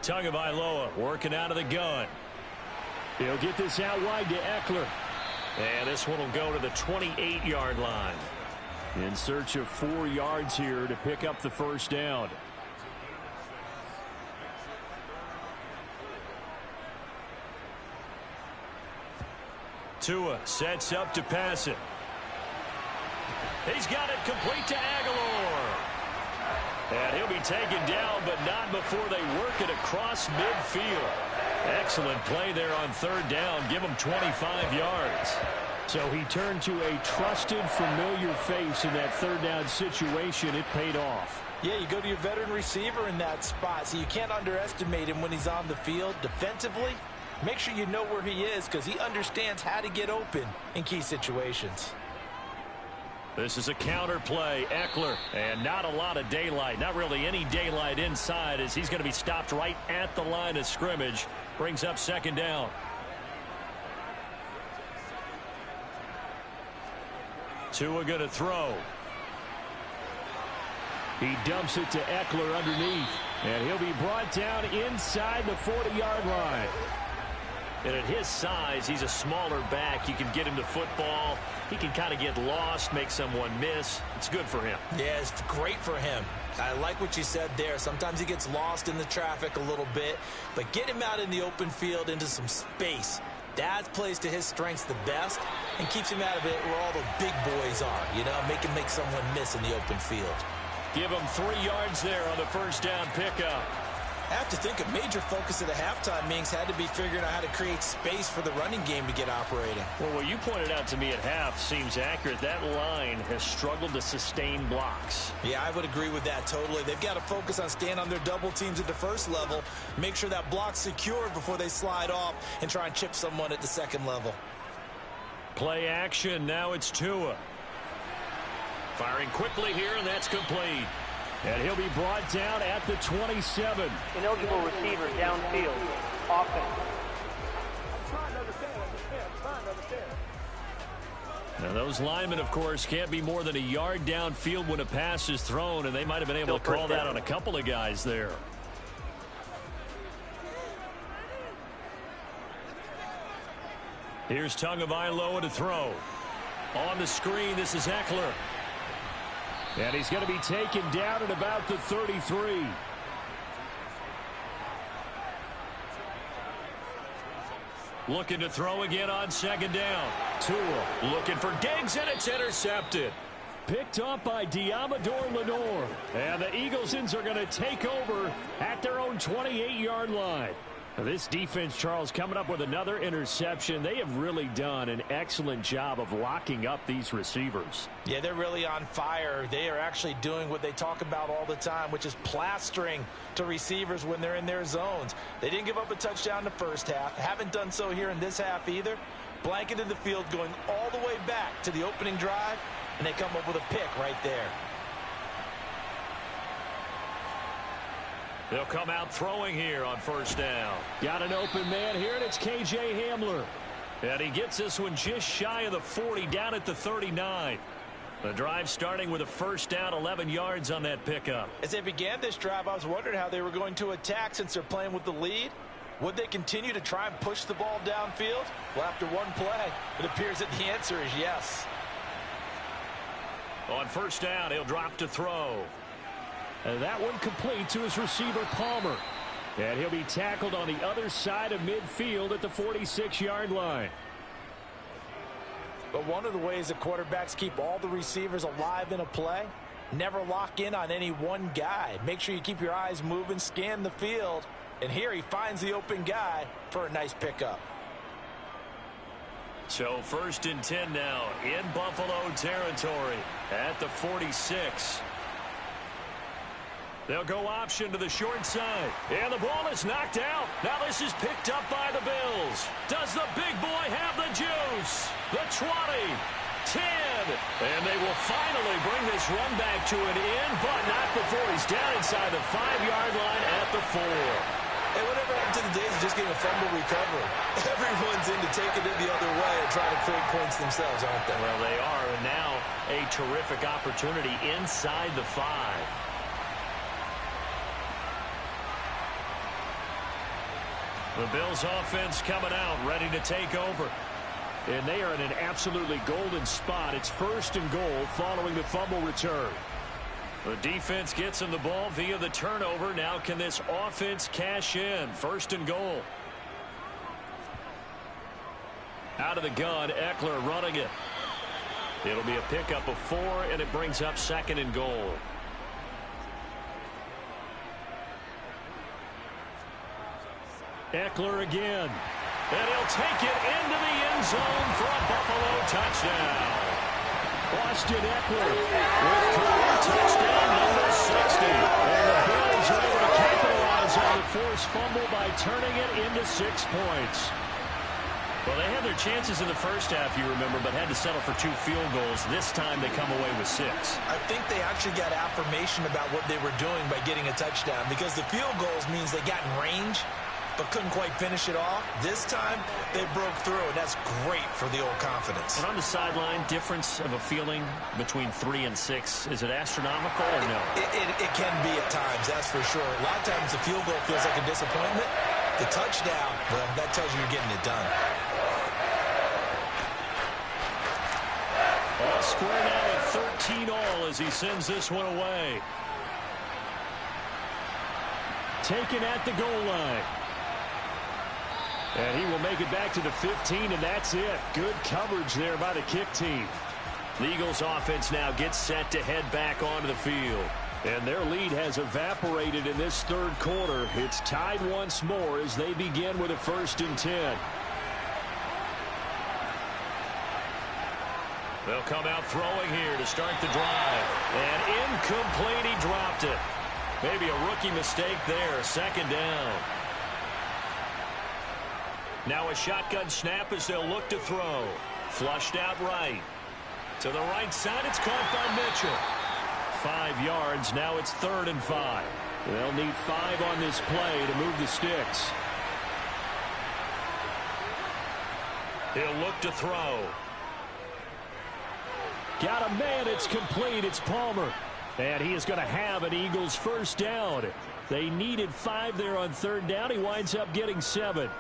Tagovailoa working out of the gun. He'll get this out wide to Eckler. And this one will go to the 28-yard line. In search of 4 yards here to pick up the first down. Tua sets up to pass it. He's got it complete to Aguilar. And he'll be taken down, but not before they work it across midfield. Excellent play there on third down. Give him 25 yards. So he turned to a trusted, familiar face in that third down situation. It paid off. Yeah, you go to your veteran receiver in that spot, so you can't underestimate him when he's on the field. Defensively, make sure you know where he is because he understands how to get open in key situations. This is a counter play. Eckler, and not a lot of daylight. Not really any daylight inside as he's going to be stopped right at the line of scrimmage. Brings up second down. Tua going to throw. He dumps it to Eckler underneath. And he'll be brought down inside the 40-yard line. And at his size, he's a smaller back. You can get him to football. He can kind of get lost, make someone miss. It's good for him. Yeah, it's great for him. I like what you said there. Sometimes he gets lost in the traffic a little bit, but get him out in the open field into some space. That plays to his strengths the best and keeps him out of it where all the big boys are. You know, make him make someone miss in the open field. Give him 3 yards there on the first down pickup. I have to think a major focus of the halftime meetings had to be figuring out how to create space for the running game to get operating. Well, what you pointed out to me at half seems accurate. That line has struggled to sustain blocks. Yeah, I would agree with that totally. They've got to focus on staying on their double teams at the first level, make sure that block's secured before they slide off and try and chip someone at the second level. Play action. Now it's Tua. Firing quickly here, and that's complete. And he'll be brought down at the 27. Ineligible receiver downfield. Offense. Now those linemen, of course, can't be more than a yard downfield when a pass is thrown, and they might have been able to call that on a couple of guys there. Here's Tagovailoa to throw. On the screen, this is Eckler. And he's going to be taken down at about the 33. Looking to throw again on second down. Tua looking for Diggs, and it's intercepted. Picked up by Diamador Lenore. And the Eaglesons are going to take over at their own 28-yard line. This defense, Charles, coming up with another interception. They have really done an excellent job of locking up these receivers. Yeah, they're really on fire. They are actually doing what they talk about all the time, which is plastering to receivers when they're in their zones. They didn't give up a touchdown in the first half. Haven't done so here in this half either. Blanketed the field going all the way back to the opening drive, and they come up with a pick right there. They'll come out throwing here on first down. Got an open man here, and it's K.J. Hamler. And he gets this one just shy of the 40, down at the 39. The drive starting with a first down, 11 yards on that pickup. As they began this drive, I was wondering how they were going to attack since they're playing with the lead. Would they continue to try and push the ball downfield? Well, after one play, it appears that the answer is yes. On first down, he'll drop to throw. And that one complete to his receiver, Palmer. And he'll be tackled on the other side of midfield at the 46-yard line. But one of the ways that quarterbacks keep all the receivers alive in a play, never lock in on any one guy. Make sure you keep your eyes moving, scan the field. And here he finds the open guy for a nice pickup. So 1st and 10 now in Buffalo territory at the 46. They'll go option to the short side. And the ball is knocked out. Now this is picked up by the Bills. Does the big boy have the juice? The 20, 10. And they will finally bring this run back to an end, but not before he's down inside the 5-yard line at the 4. Hey, whatever happened to the days of just getting a fumble recovery? Everyone's into taking it the other way and trying to create points themselves, aren't they? Well, they are, and now a terrific opportunity inside the 5. The Bills offense coming out, ready to take over. And they are in an absolutely golden spot. It's 1st and goal following the fumble return. The defense gets him the ball via the turnover. Now can this offense cash in? 1st and goal. Out of the gun, Eckler running it. It'll be a pickup of 4, and it brings up 2nd and goal. Eckler again. And he'll take it into the end zone for a Buffalo touchdown. Austin Eckler with career touchdown number 60. And the Bills are able to capitalize on the forced fumble by turning it into 6 points. Well, they had their chances in the first half, you remember, but had to settle for 2 field goals. This time they come away with 6. I think they actually got affirmation about what they were doing by getting a touchdown, because the field goals means they got in range but couldn't quite finish it off. This time, they broke through, and that's great for the old confidence. And on the sideline, difference of a feeling between 3 and 6, is it astronomical or no? It can be at times, that's for sure. A lot of times the field goal feels like a disappointment. The touchdown, well, that tells you you're getting it done. All square now at 13-all as he sends this one away. Taken at the goal line. And he will make it back to the 15, and that's it. Good coverage there by the kick team. The Eagles offense now gets set to head back onto the field. And their lead has evaporated in this 3rd quarter. It's tied once more as they begin with a 1st and 10. They'll come out throwing here to start the drive. And incomplete, he dropped it. Maybe a rookie mistake there, 2nd down. Now a shotgun snap as they'll look to throw. Flushed out right. To the right side, it's caught by Mitchell. 5 yards, now it's 3rd and 5. They'll need 5 on this play to move the sticks. He'll look to throw. Got a man, it's complete, it's Palmer. And he is going to have an Eagles 1st down. They needed 5 there on 3rd down. He winds up getting 7.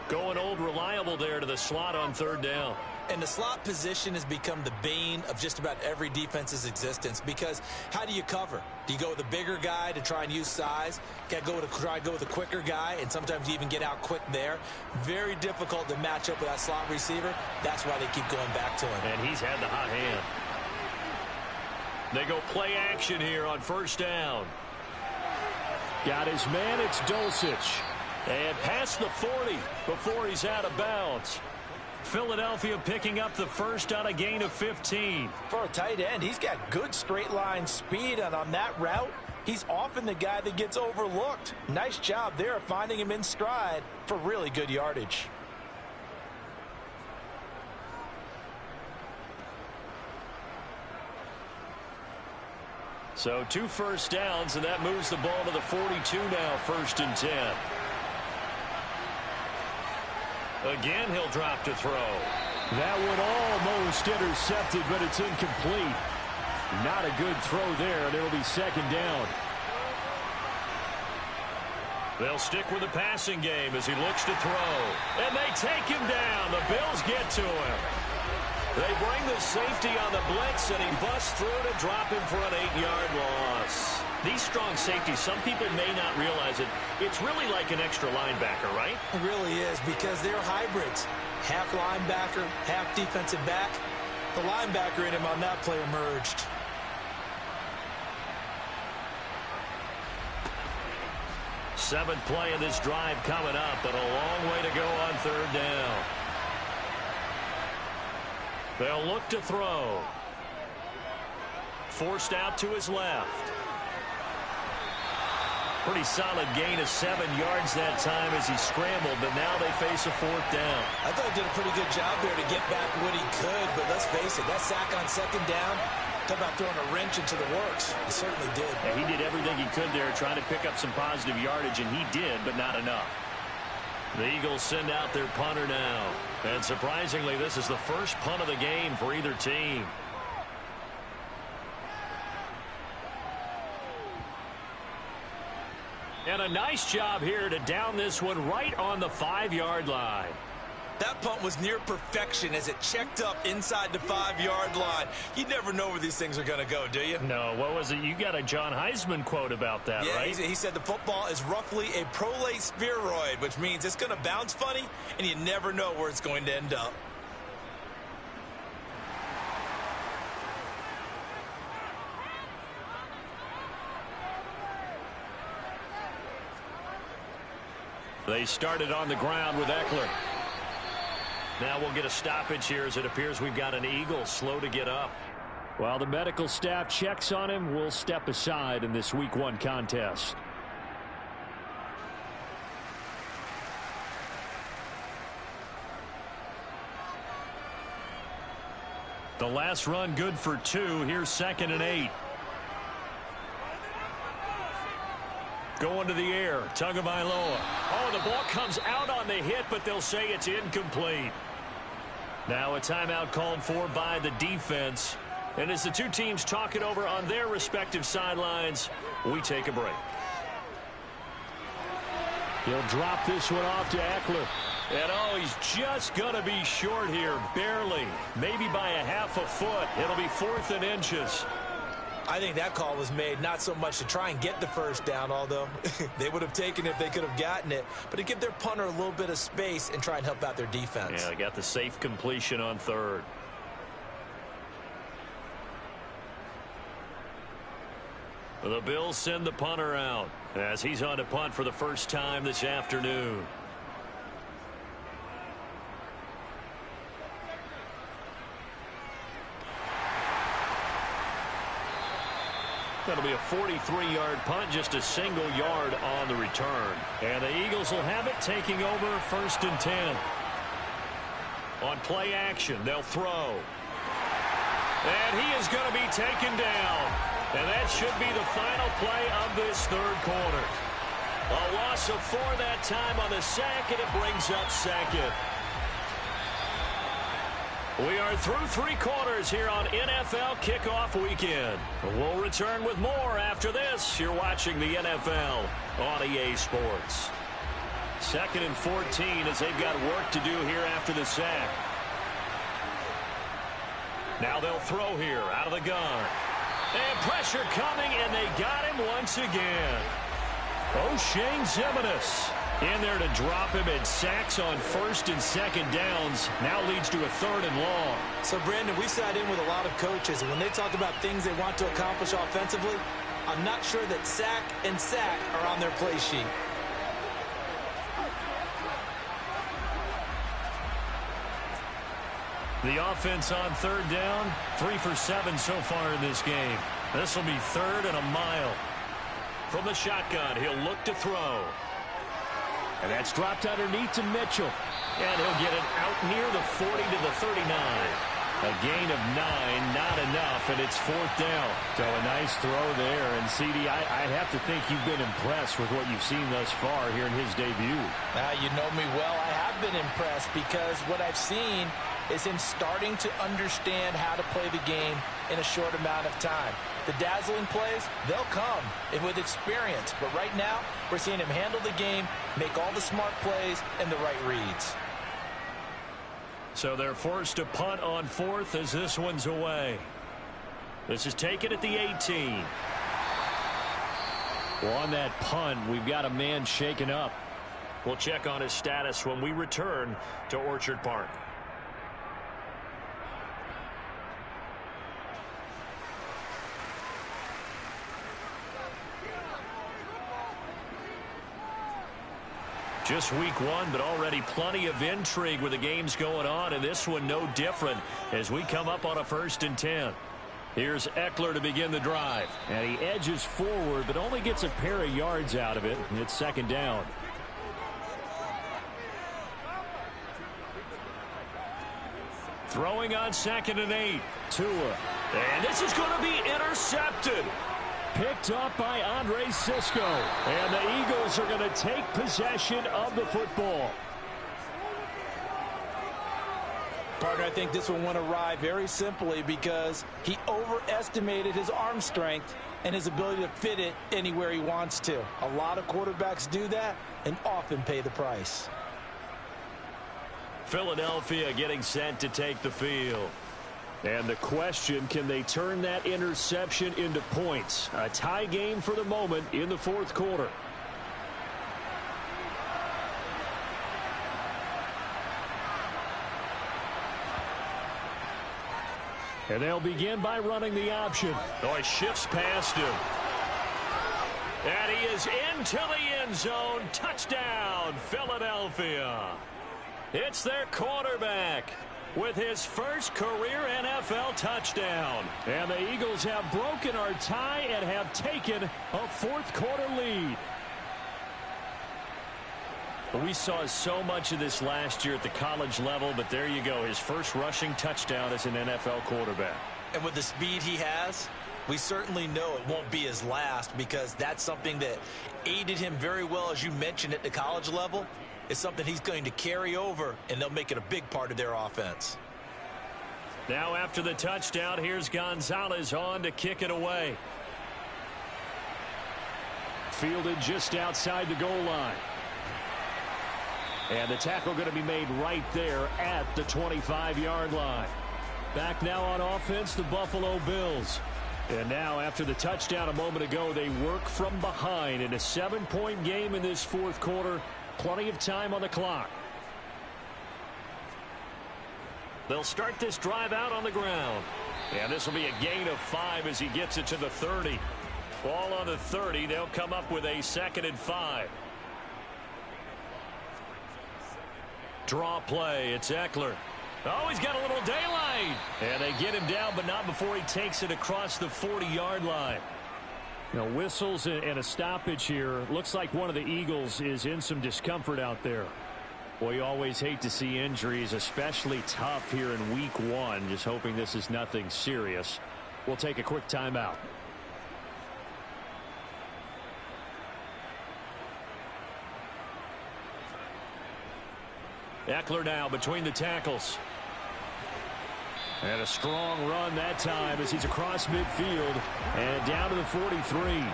Going old reliable there to the slot on 3rd down. And the slot position has become the bane of just about every defense's existence, because how do you cover? Do you go with a bigger guy to try and use size? Got to try to go with a quicker guy, and sometimes you even get out quick there. Very difficult to match up with that slot receiver. That's why they keep going back to him. And he's had the hot hand. They go play action here on 1st down. Got his man, it's Dulcich. And past the 40 before he's out of bounds. Philadelphia picking up the 1st on a gain of 15. For a tight end, he's got good straight line speed, and on that route, he's often the guy that gets overlooked. Nice job there of finding him in stride for really good yardage. So 2 1st downs, and that moves the ball to the 42 now, 1st and 10. Again, he'll drop to throw. That one almost intercepted, but it's incomplete. Not a good throw there, and it'll be 2nd down. They'll stick with the passing game as he looks to throw. And they take him down. The Bills get to him. They bring the safety on the blitz, and he busts through to drop him for an 8-yard loss. These strong safeties, some people may not realize it. It's really like an extra linebacker, right? It really is, because they're hybrids. Half linebacker, half defensive back. The linebacker in him on that play emerged. Seventh play of this drive coming up, but a long way to go on third down. They'll look to throw. Forced out to his left. Pretty solid gain of 7 yards that time as he scrambled, but now they face a fourth down. I thought he did a pretty good job there to get back what he could, but let's face it, that sack on second down, talk about throwing a wrench into the works. He certainly did. Yeah, he did everything he could there trying to pick up some positive yardage, and he did, but not enough. The Eagles send out their punter now. And surprisingly, this is the first punt of the game for either team. And a nice job here to down this one right on the 5-yard line. That punt was near perfection as it checked up inside the 5-yard line. You never know where these things are going to go, do you? No, what was it? You got a John Heisman quote about that, yeah, right? He said the football is roughly a prolate spheroid, which means it's going to bounce funny, and you never know where it's going to end up. They started on the ground with Eckler. Now we'll get a stoppage here as it appears we've got an Eagle slow to get up. While the medical staff checks on him, we'll step aside in this Week 1 contest. The last run good for 2. Here's 2nd and 8. Going to the air. Tagovailoa. Oh, the ball comes out on the hit, but they'll say it's incomplete. Now a timeout called for by the defense. And as the two teams talk it over on their respective sidelines, we take a break. He'll drop this one off to Eckler. And oh, he's just going to be short here, barely. Maybe by a half a foot. It'll be 4th and inches. I think that call was made not so much to try and get the first down, although they would have taken it if they could have gotten it, but to give their punter a little bit of space and try and help out their defense. Yeah, they got the safe completion on 3rd. The Bills send the punter out as he's on to punt for the first time this afternoon. That'll be a 43-yard punt, just a single yard on the return. And the Eagles will have it, taking over 1st and 10. On play action, they'll throw. And he is going to be taken down. And that should be the final play of this 3rd quarter. A loss of 4 that time on the sack, and it brings up 2nd. We are through 3 quarters here on NFL Kickoff Weekend. We'll return with more after this. You're watching the NFL on EA Sports. 2nd and 14 as they've got work to do here after the sack. Now they'll throw here out of the gun. And pressure coming, and they got him once again. O'Shane Ximines in there to drop him, and sacks on 1st and 2nd downs now leads to a 3rd and long. So, Brandon, we sat in with a lot of coaches, and when they talk about things they want to accomplish offensively, I'm not sure that sack and sack are on their play sheet. The offense on 3rd down, 3 for 7 so far in this game. This will be 3rd and a mile. From the shotgun, he'll look to throw. And that's dropped underneath to Mitchell. And he'll get it out near the 40 to the 39. A gain of 9, not enough, and it's 4th down. So a nice throw there. And, CD, I'd have to think you've been impressed with what you've seen thus far here in his debut. Now, you know me well. I have been impressed because what I've seen is him starting to understand how to play the game in a short amount of time. The dazzling plays, they'll come with experience. But right now, we're seeing him handle the game, make all the smart plays, and the right reads. So they're forced to punt on 4th as this one's away. This is taken at the 18. Well, on that punt, we've got a man shaken up. We'll check on his status when we return to Orchard Park. Just week one, but already plenty of intrigue with the games going on, and this one no different as we come up on a 1st and 10. Here's Eckler to begin the drive. And he edges forward, but only gets a pair of yards out of it, and it's 2nd down. Throwing on 2nd and 8. Tua. And this is going to be intercepted. Picked up by Andre Sisco. And the Eagles are going to take possession of the football. Partner, I think this one went awry very simply because he overestimated his arm strength and his ability to fit it anywhere he wants to. A lot of quarterbacks do that and often pay the price. Philadelphia getting set to take the field. And the question, can they turn that interception into points? A tie game for the moment in the 4th quarter. And they'll begin by running the option. Oh, he shifts past him. And he is into the end zone. Touchdown, Philadelphia. It's their quarterback with his first career NFL touchdown. And the Eagles have broken our tie and have taken a 4th quarter lead. We saw so much of this last year at the college level, but there you go. His first rushing touchdown as an NFL quarterback. And with the speed he has, we certainly know it won't be his last because that's something that aided him very well, as you mentioned, at the college level. It's something he's going to carry over, and they'll make it a big part of their offense. Now after the touchdown, here's Gonzalez on to kick it away. Fielded just outside the goal line. And the tackle going to be made right there at the 25-yard line. Back now on offense, the Buffalo Bills. And now after the touchdown a moment ago, they work from behind in a 7-point game in this 4th quarter. Plenty of time on the clock. They'll start this drive out on the ground. And this will be a gain of 5 as he gets it to the 30. Ball on the 30. They'll come up with a 2nd and 5. Draw play. It's Eckler. Oh, he's got a little daylight. And they get him down, but not before he takes it across the 40-yard line. Now, whistles and a stoppage here. Looks like one of the Eagles is in some discomfort out there. Boy, you always hate to see injuries, especially tough here in week one. Just hoping this is nothing serious. We'll take a quick timeout. Eckler now between the tackles. And a strong run that time as he's across midfield and down to the 43.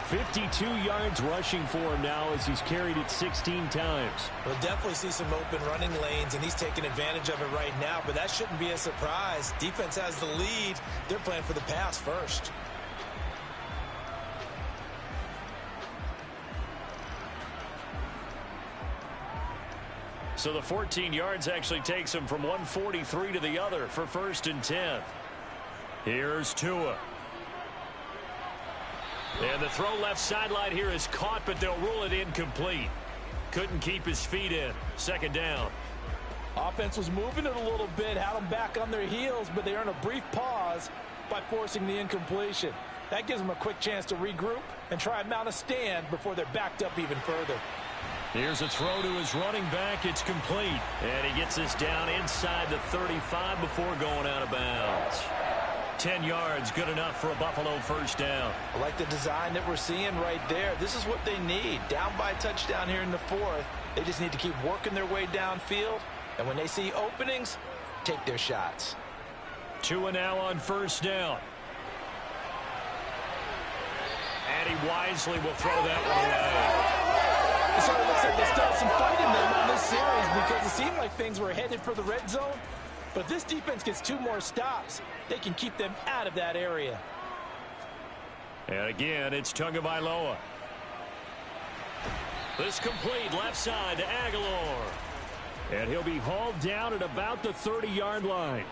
52 yards rushing for him now as he's carried it 16 times. We'll definitely see some open running lanes, and he's taking advantage of it right now, but that shouldn't be a surprise. Defense has the lead. They're playing for the pass first. So the 14 yards actually takes him from 143 to the other for 1st and 10. Here's Tua. And the throw left sideline here is caught, but they'll rule it incomplete. Couldn't keep his feet in. 2nd down. Offense was moving it a little bit, had them back on their heels, but they earned a brief pause by forcing the incompletion. That gives them a quick chance to regroup and try and mount a stand before they're backed up even further. Here's a throw to his running back. It's complete. And he gets this down inside the 35 before going out of bounds. 10 yards, good enough for a Buffalo 1st down. I like the design that we're seeing right there. This is what they need. Down by a touchdown here in the 4th. They just need to keep working their way downfield. And when they see openings, take their shots. Tua now on 1st down. And he wisely will throw that one away. It sort of looks like they still have some fight in them on this series because it seemed like things were headed for the red zone. But if this defense gets 2 more stops, they can keep them out of that area. And again, it's Tagovailoa. This complete left side to Aguilar. And he'll be hauled down at about the 30-yard line.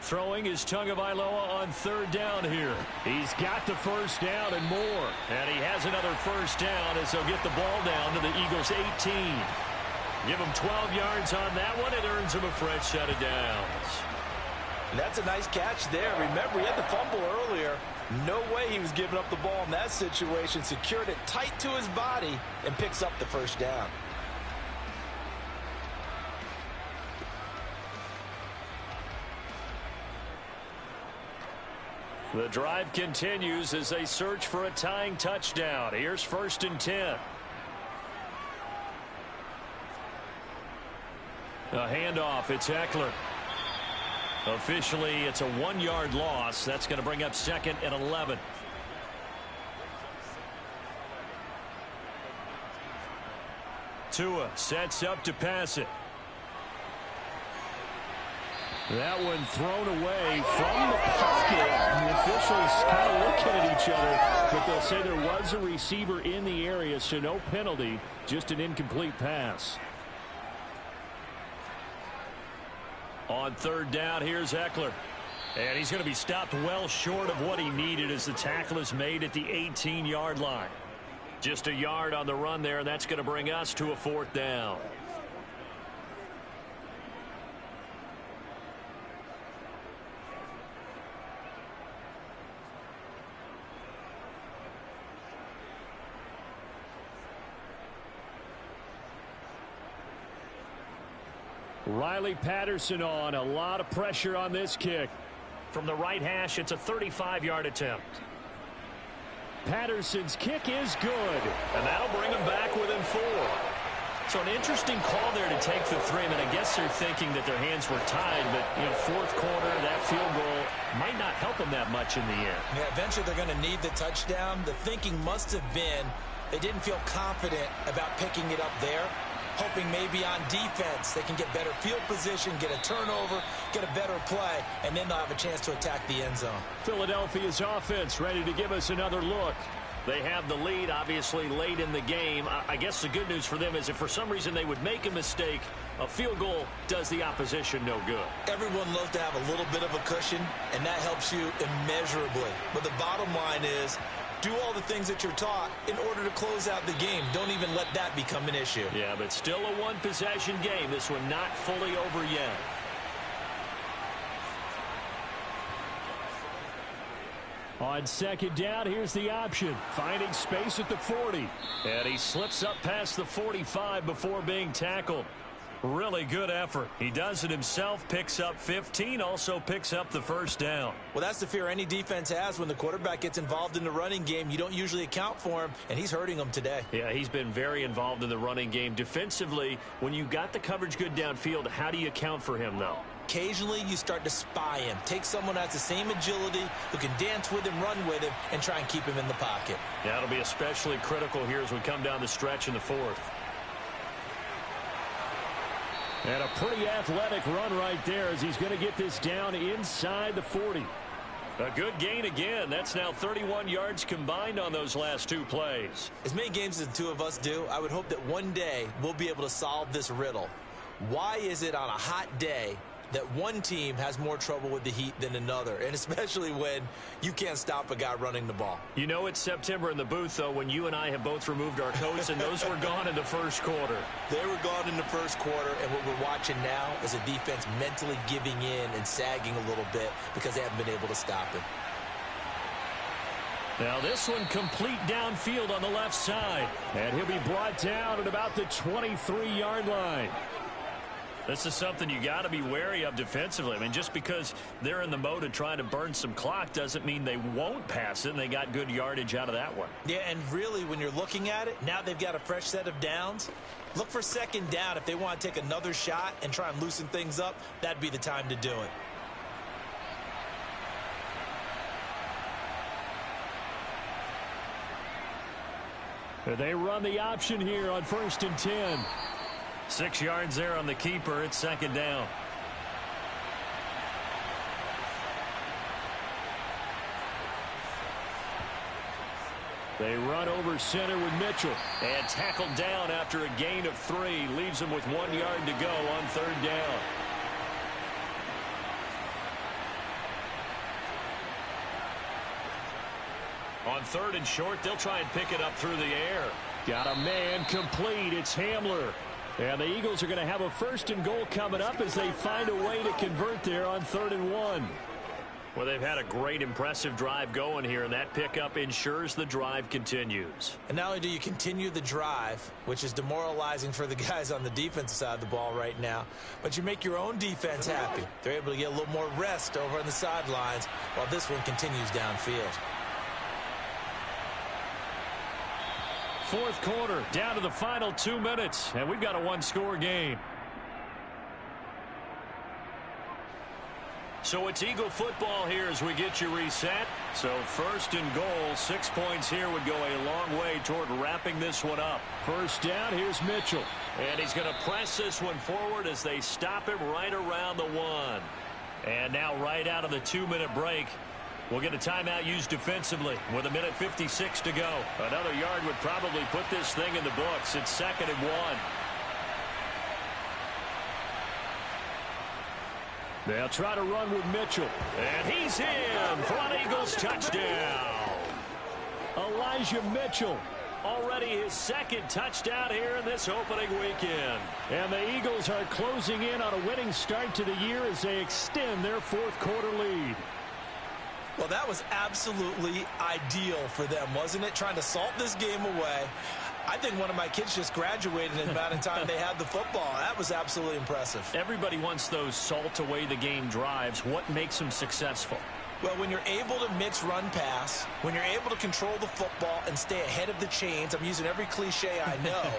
Throwing is Tagovailoa on third down here. He's got the first down and more. And he has another first down as he'll get the ball down to the Eagles' 18. Give him 12 yards on that one. It earns him a fresh set of downs. That's a nice catch there. Remember, he had the fumble earlier. No way he was giving up the ball in that situation. Secured it tight to his body and picks up the first down. The drive continues as they search for a tying touchdown. Here's 1st and 10. A handoff. It's Eckler. Officially, it's a 1-yard loss. That's going to bring up 2nd and 11. Tua sets up to pass it. That one thrown away from the pocket. The officials kind of looking at each other, but they'll say there was a receiver in the area, so no penalty, just an incomplete pass. On 3rd down, here's Eckler. And he's going to be stopped well short of what he needed as the tackle is made at the 18-yard line. Just a yard on the run there, and that's going to bring us to a 4th down. Riley Patterson on. A lot of pressure on this kick. From the right hash, it's a 35-yard attempt. Patterson's kick is good. And that'll bring him back within 4. So an interesting call there to take the 3. I mean, I guess they're thinking that their hands were tied, but, you know, 4th quarter, that field goal might not help them that much in the end. Yeah, eventually they're going to need the touchdown. The thinking must have been they didn't feel confident about picking it up there, hoping maybe on defense they can get better field position, get a turnover, get a better play, and then they'll have a chance to attack the end zone. Philadelphia's offense ready to give us another look. They have the lead, obviously, late in the game. I guess the good news for them is if for some reason they would make a mistake, a field goal does the opposition no good. Everyone loves to have a little bit of a cushion, and that helps you immeasurably. But the bottom line is, do all the things that you're taught in order to close out the game. Don't even let that become an issue. Yeah, but still a one-possession game. This one not fully over yet. On 2nd down, here's the option. Finding space at the 40. And he slips up past the 45 before being tackled. Really good effort. He does it himself, picks up 15, also picks up the first down. Well, that's the fear any defense has when the quarterback gets involved in the running game. You don't usually account for him, and he's hurting them today. Yeah, he's been very involved in the running game. Defensively, when you got the coverage good downfield, how do you account for him, though? Occasionally, you start to spy him. Take someone that's the same agility, who can dance with him, run with him, and try and keep him in the pocket. That'll be especially critical here as we come down the stretch in the 4th. And a pretty athletic run right there as he's going to get this down inside the 40. A good gain again. That's now 31 yards combined on those last 2 plays. As many games as the two of us do, I would hope that one day we'll be able to solve this riddle. Why is it on a hot day that one team has more trouble with the heat than another, and especially when you can't stop a guy running the ball? You know it's September in the booth, though, when you and I have both removed our coats, and those were gone in the first quarter. They were gone in the first quarter, and what we're watching now is a defense mentally giving in and sagging a little bit because they haven't been able to stop him. Now this one complete downfield on the left side. And he'll be brought down at about the 23-yard line. This is something you got to be wary of defensively. I mean, just because they're in the mode of trying to burn some clock doesn't mean they won't pass it, and they got good yardage out of that one. Yeah, and really, when you're looking at it, now they've got a fresh set of downs. Look for 2nd down. If they want to take another shot and try and loosen things up, that'd be the time to do it. They run the option here on 1st and 10. 6 yards there on the keeper. It's 2nd down. They run over center with Mitchell. And tackled down after a gain of 3. Leaves him with 1 yard to go on 3rd down. On 3rd and short, they'll try and pick it up through the air. Got a man complete. It's Hamler. And the Eagles are going to have a 1st and goal coming up as they find a way to convert there on 3rd and 1. Well, they've had a great, impressive drive going here, and that pickup ensures the drive continues. And not only do you continue the drive, which is demoralizing for the guys on the defensive side of the ball right now, but you make your own defense happy. They're able to get a little more rest over on the sidelines while this one continues downfield. 4th quarter, down to the final 2 minutes, and we've got a 1-score game. So it's Eagle football here as we get you reset. So 1st and goal, 6 points here would go a long way toward wrapping this one up. 1st down, here's Mitchell. And he's going to press this one forward as they stop him right around the 1. And now right out of the 2-minute break, we'll get a timeout used defensively with 1:56 to go. Another yard would probably put this thing in the books. It's 2nd and 1. They'll try to run with Mitchell. And he's in for an Eagles touchdown. Elijah Mitchell. Already his 2nd touchdown here in this opening weekend. And the Eagles are closing in on a winning start to the year as they extend their 4th quarter lead. Well, that was absolutely ideal for them, wasn't it? Trying to salt this game away. I think one of my kids just graduated in about the time they had the football. That was absolutely impressive. Everybody wants those salt away the game drives. What makes them successful? Well, when you're able to mix run pass, when you're able to control the football and stay ahead of the chains, I'm using every cliche I know,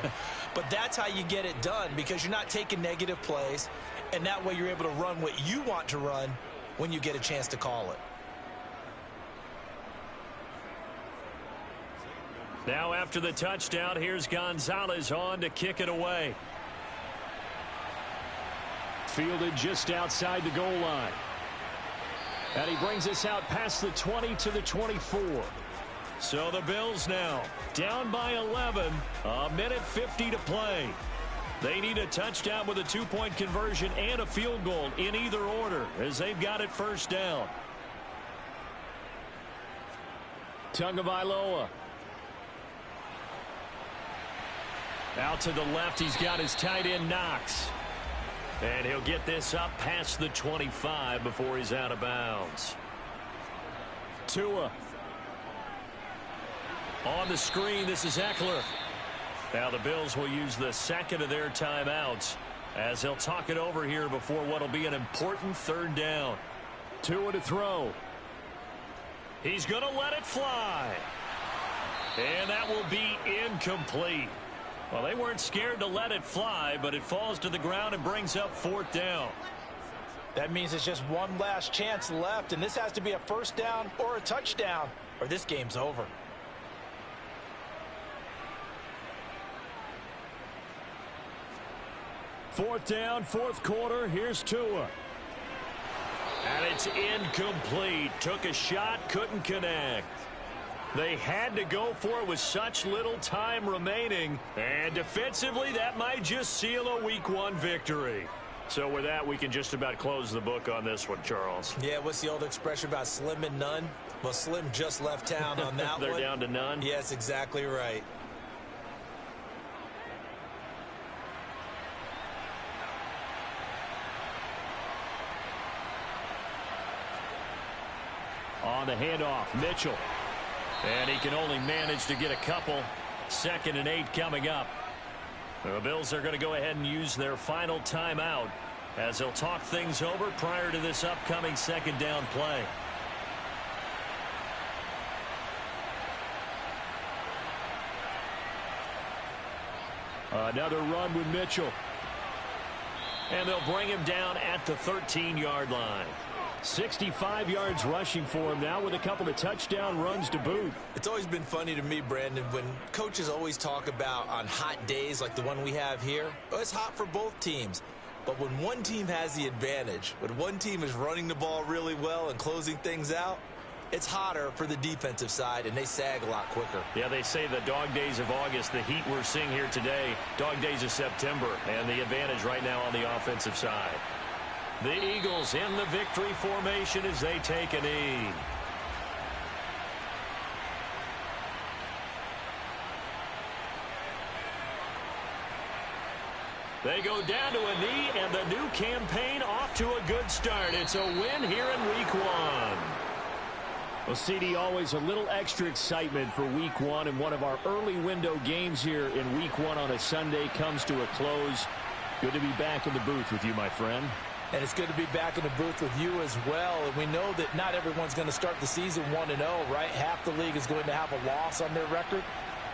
but that's how you get it done because you're not taking negative plays, and that way you're able to run what you want to run when you get a chance to call it. Now after the touchdown, here's Gonzalez on to kick it away. Fielded just outside the goal line. And he brings us out past the 20 to the 24. So the Bills now down by 11, 1:50 to play. They need a touchdown with a 2-point conversion and a field goal in either order as they've got it 1st down. Tagovailoa. Out to the left, he's got his tight end Knox. And he'll get this up past the 25 before he's out of bounds. Tua. On the screen, this is Eckler. Now the Bills will use the 2nd of their timeouts as they'll talk it over here before what will be an important 3rd down. Tua to throw. He's going to let it fly. And that will be incomplete. Well, they weren't scared to let it fly, but it falls to the ground and brings up 4th down. That means it's just one last chance left, and this has to be a 1st down or a touchdown, or this game's over. Fourth down, 4th quarter. Here's Tua. And it's incomplete. Took a shot, couldn't connect. They had to go for it with such little time remaining. And defensively, that might just seal a Week 1 victory. So with that, we can just about close the book on this one, Charles. Yeah, what's the old expression about slim and none? Well, Slim just left town on that They're one. down to none? Yes, exactly right. On the handoff, Mitchell. And he can only manage to get a couple. 2nd and 8 coming up. The Bills are going to go ahead and use their final timeout as they'll talk things over prior to this upcoming 2nd down play. Another run with Mitchell. And they'll bring him down at the 13-yard line. 65 yards rushing for him now with a couple of touchdown runs to boot. It's always been funny to me, Brandon, when coaches always talk about on hot days like the one we have here. Oh, it's hot for both teams. But when one team has the advantage, when one team is running the ball really well and closing things out, it's hotter for the defensive side, and they sag a lot quicker. Yeah, they say the dog days of August, the heat we're seeing here today, dog days of September, and the advantage right now on the offensive side. The Eagles in the victory formation as they take a knee. They go down to a knee, and the new campaign off to a good start. It's a win here in Week 1. Well, CD, always a little extra excitement for Week 1, and one of our early window games here in Week 1 on a Sunday comes to a close. Good to be back in the booth with you, my friend. And it's good to be back in the booth with you as well. And we know that not everyone's going to start the season 1-0, right? Half the league is going to have a loss on their record,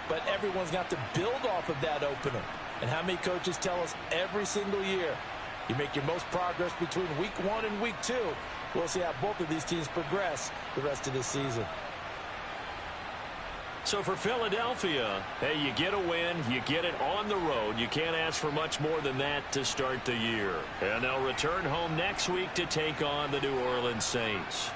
but everyone's got to build off of that opener. And how many coaches tell us every single year, you make your most progress between Week 1 and Week 2. We'll see how both of these teams progress the rest of this season. So for Philadelphia, hey, you get a win, you get it on the road. You can't ask for much more than that to start the year. And they'll return home next week to take on the New Orleans Saints.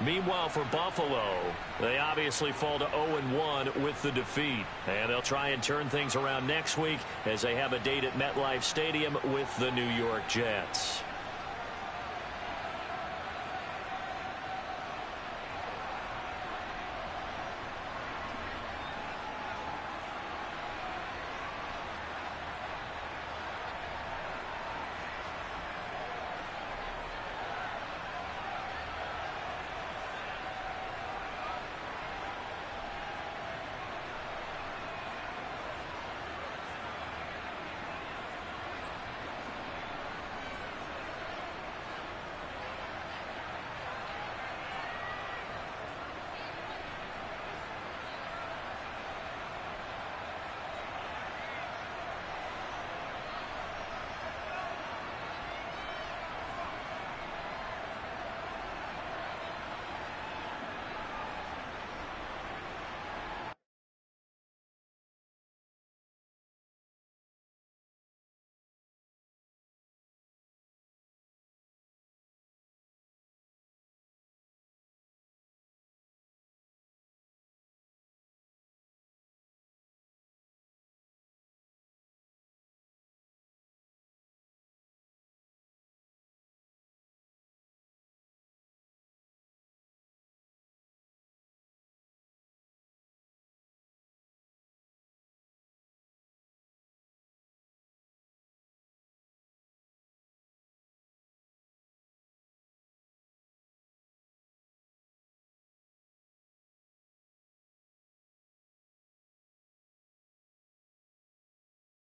Meanwhile, for Buffalo, they obviously fall to 0-1 with the defeat. And they'll try and turn things around next week as they have a date at MetLife Stadium with the New York Jets.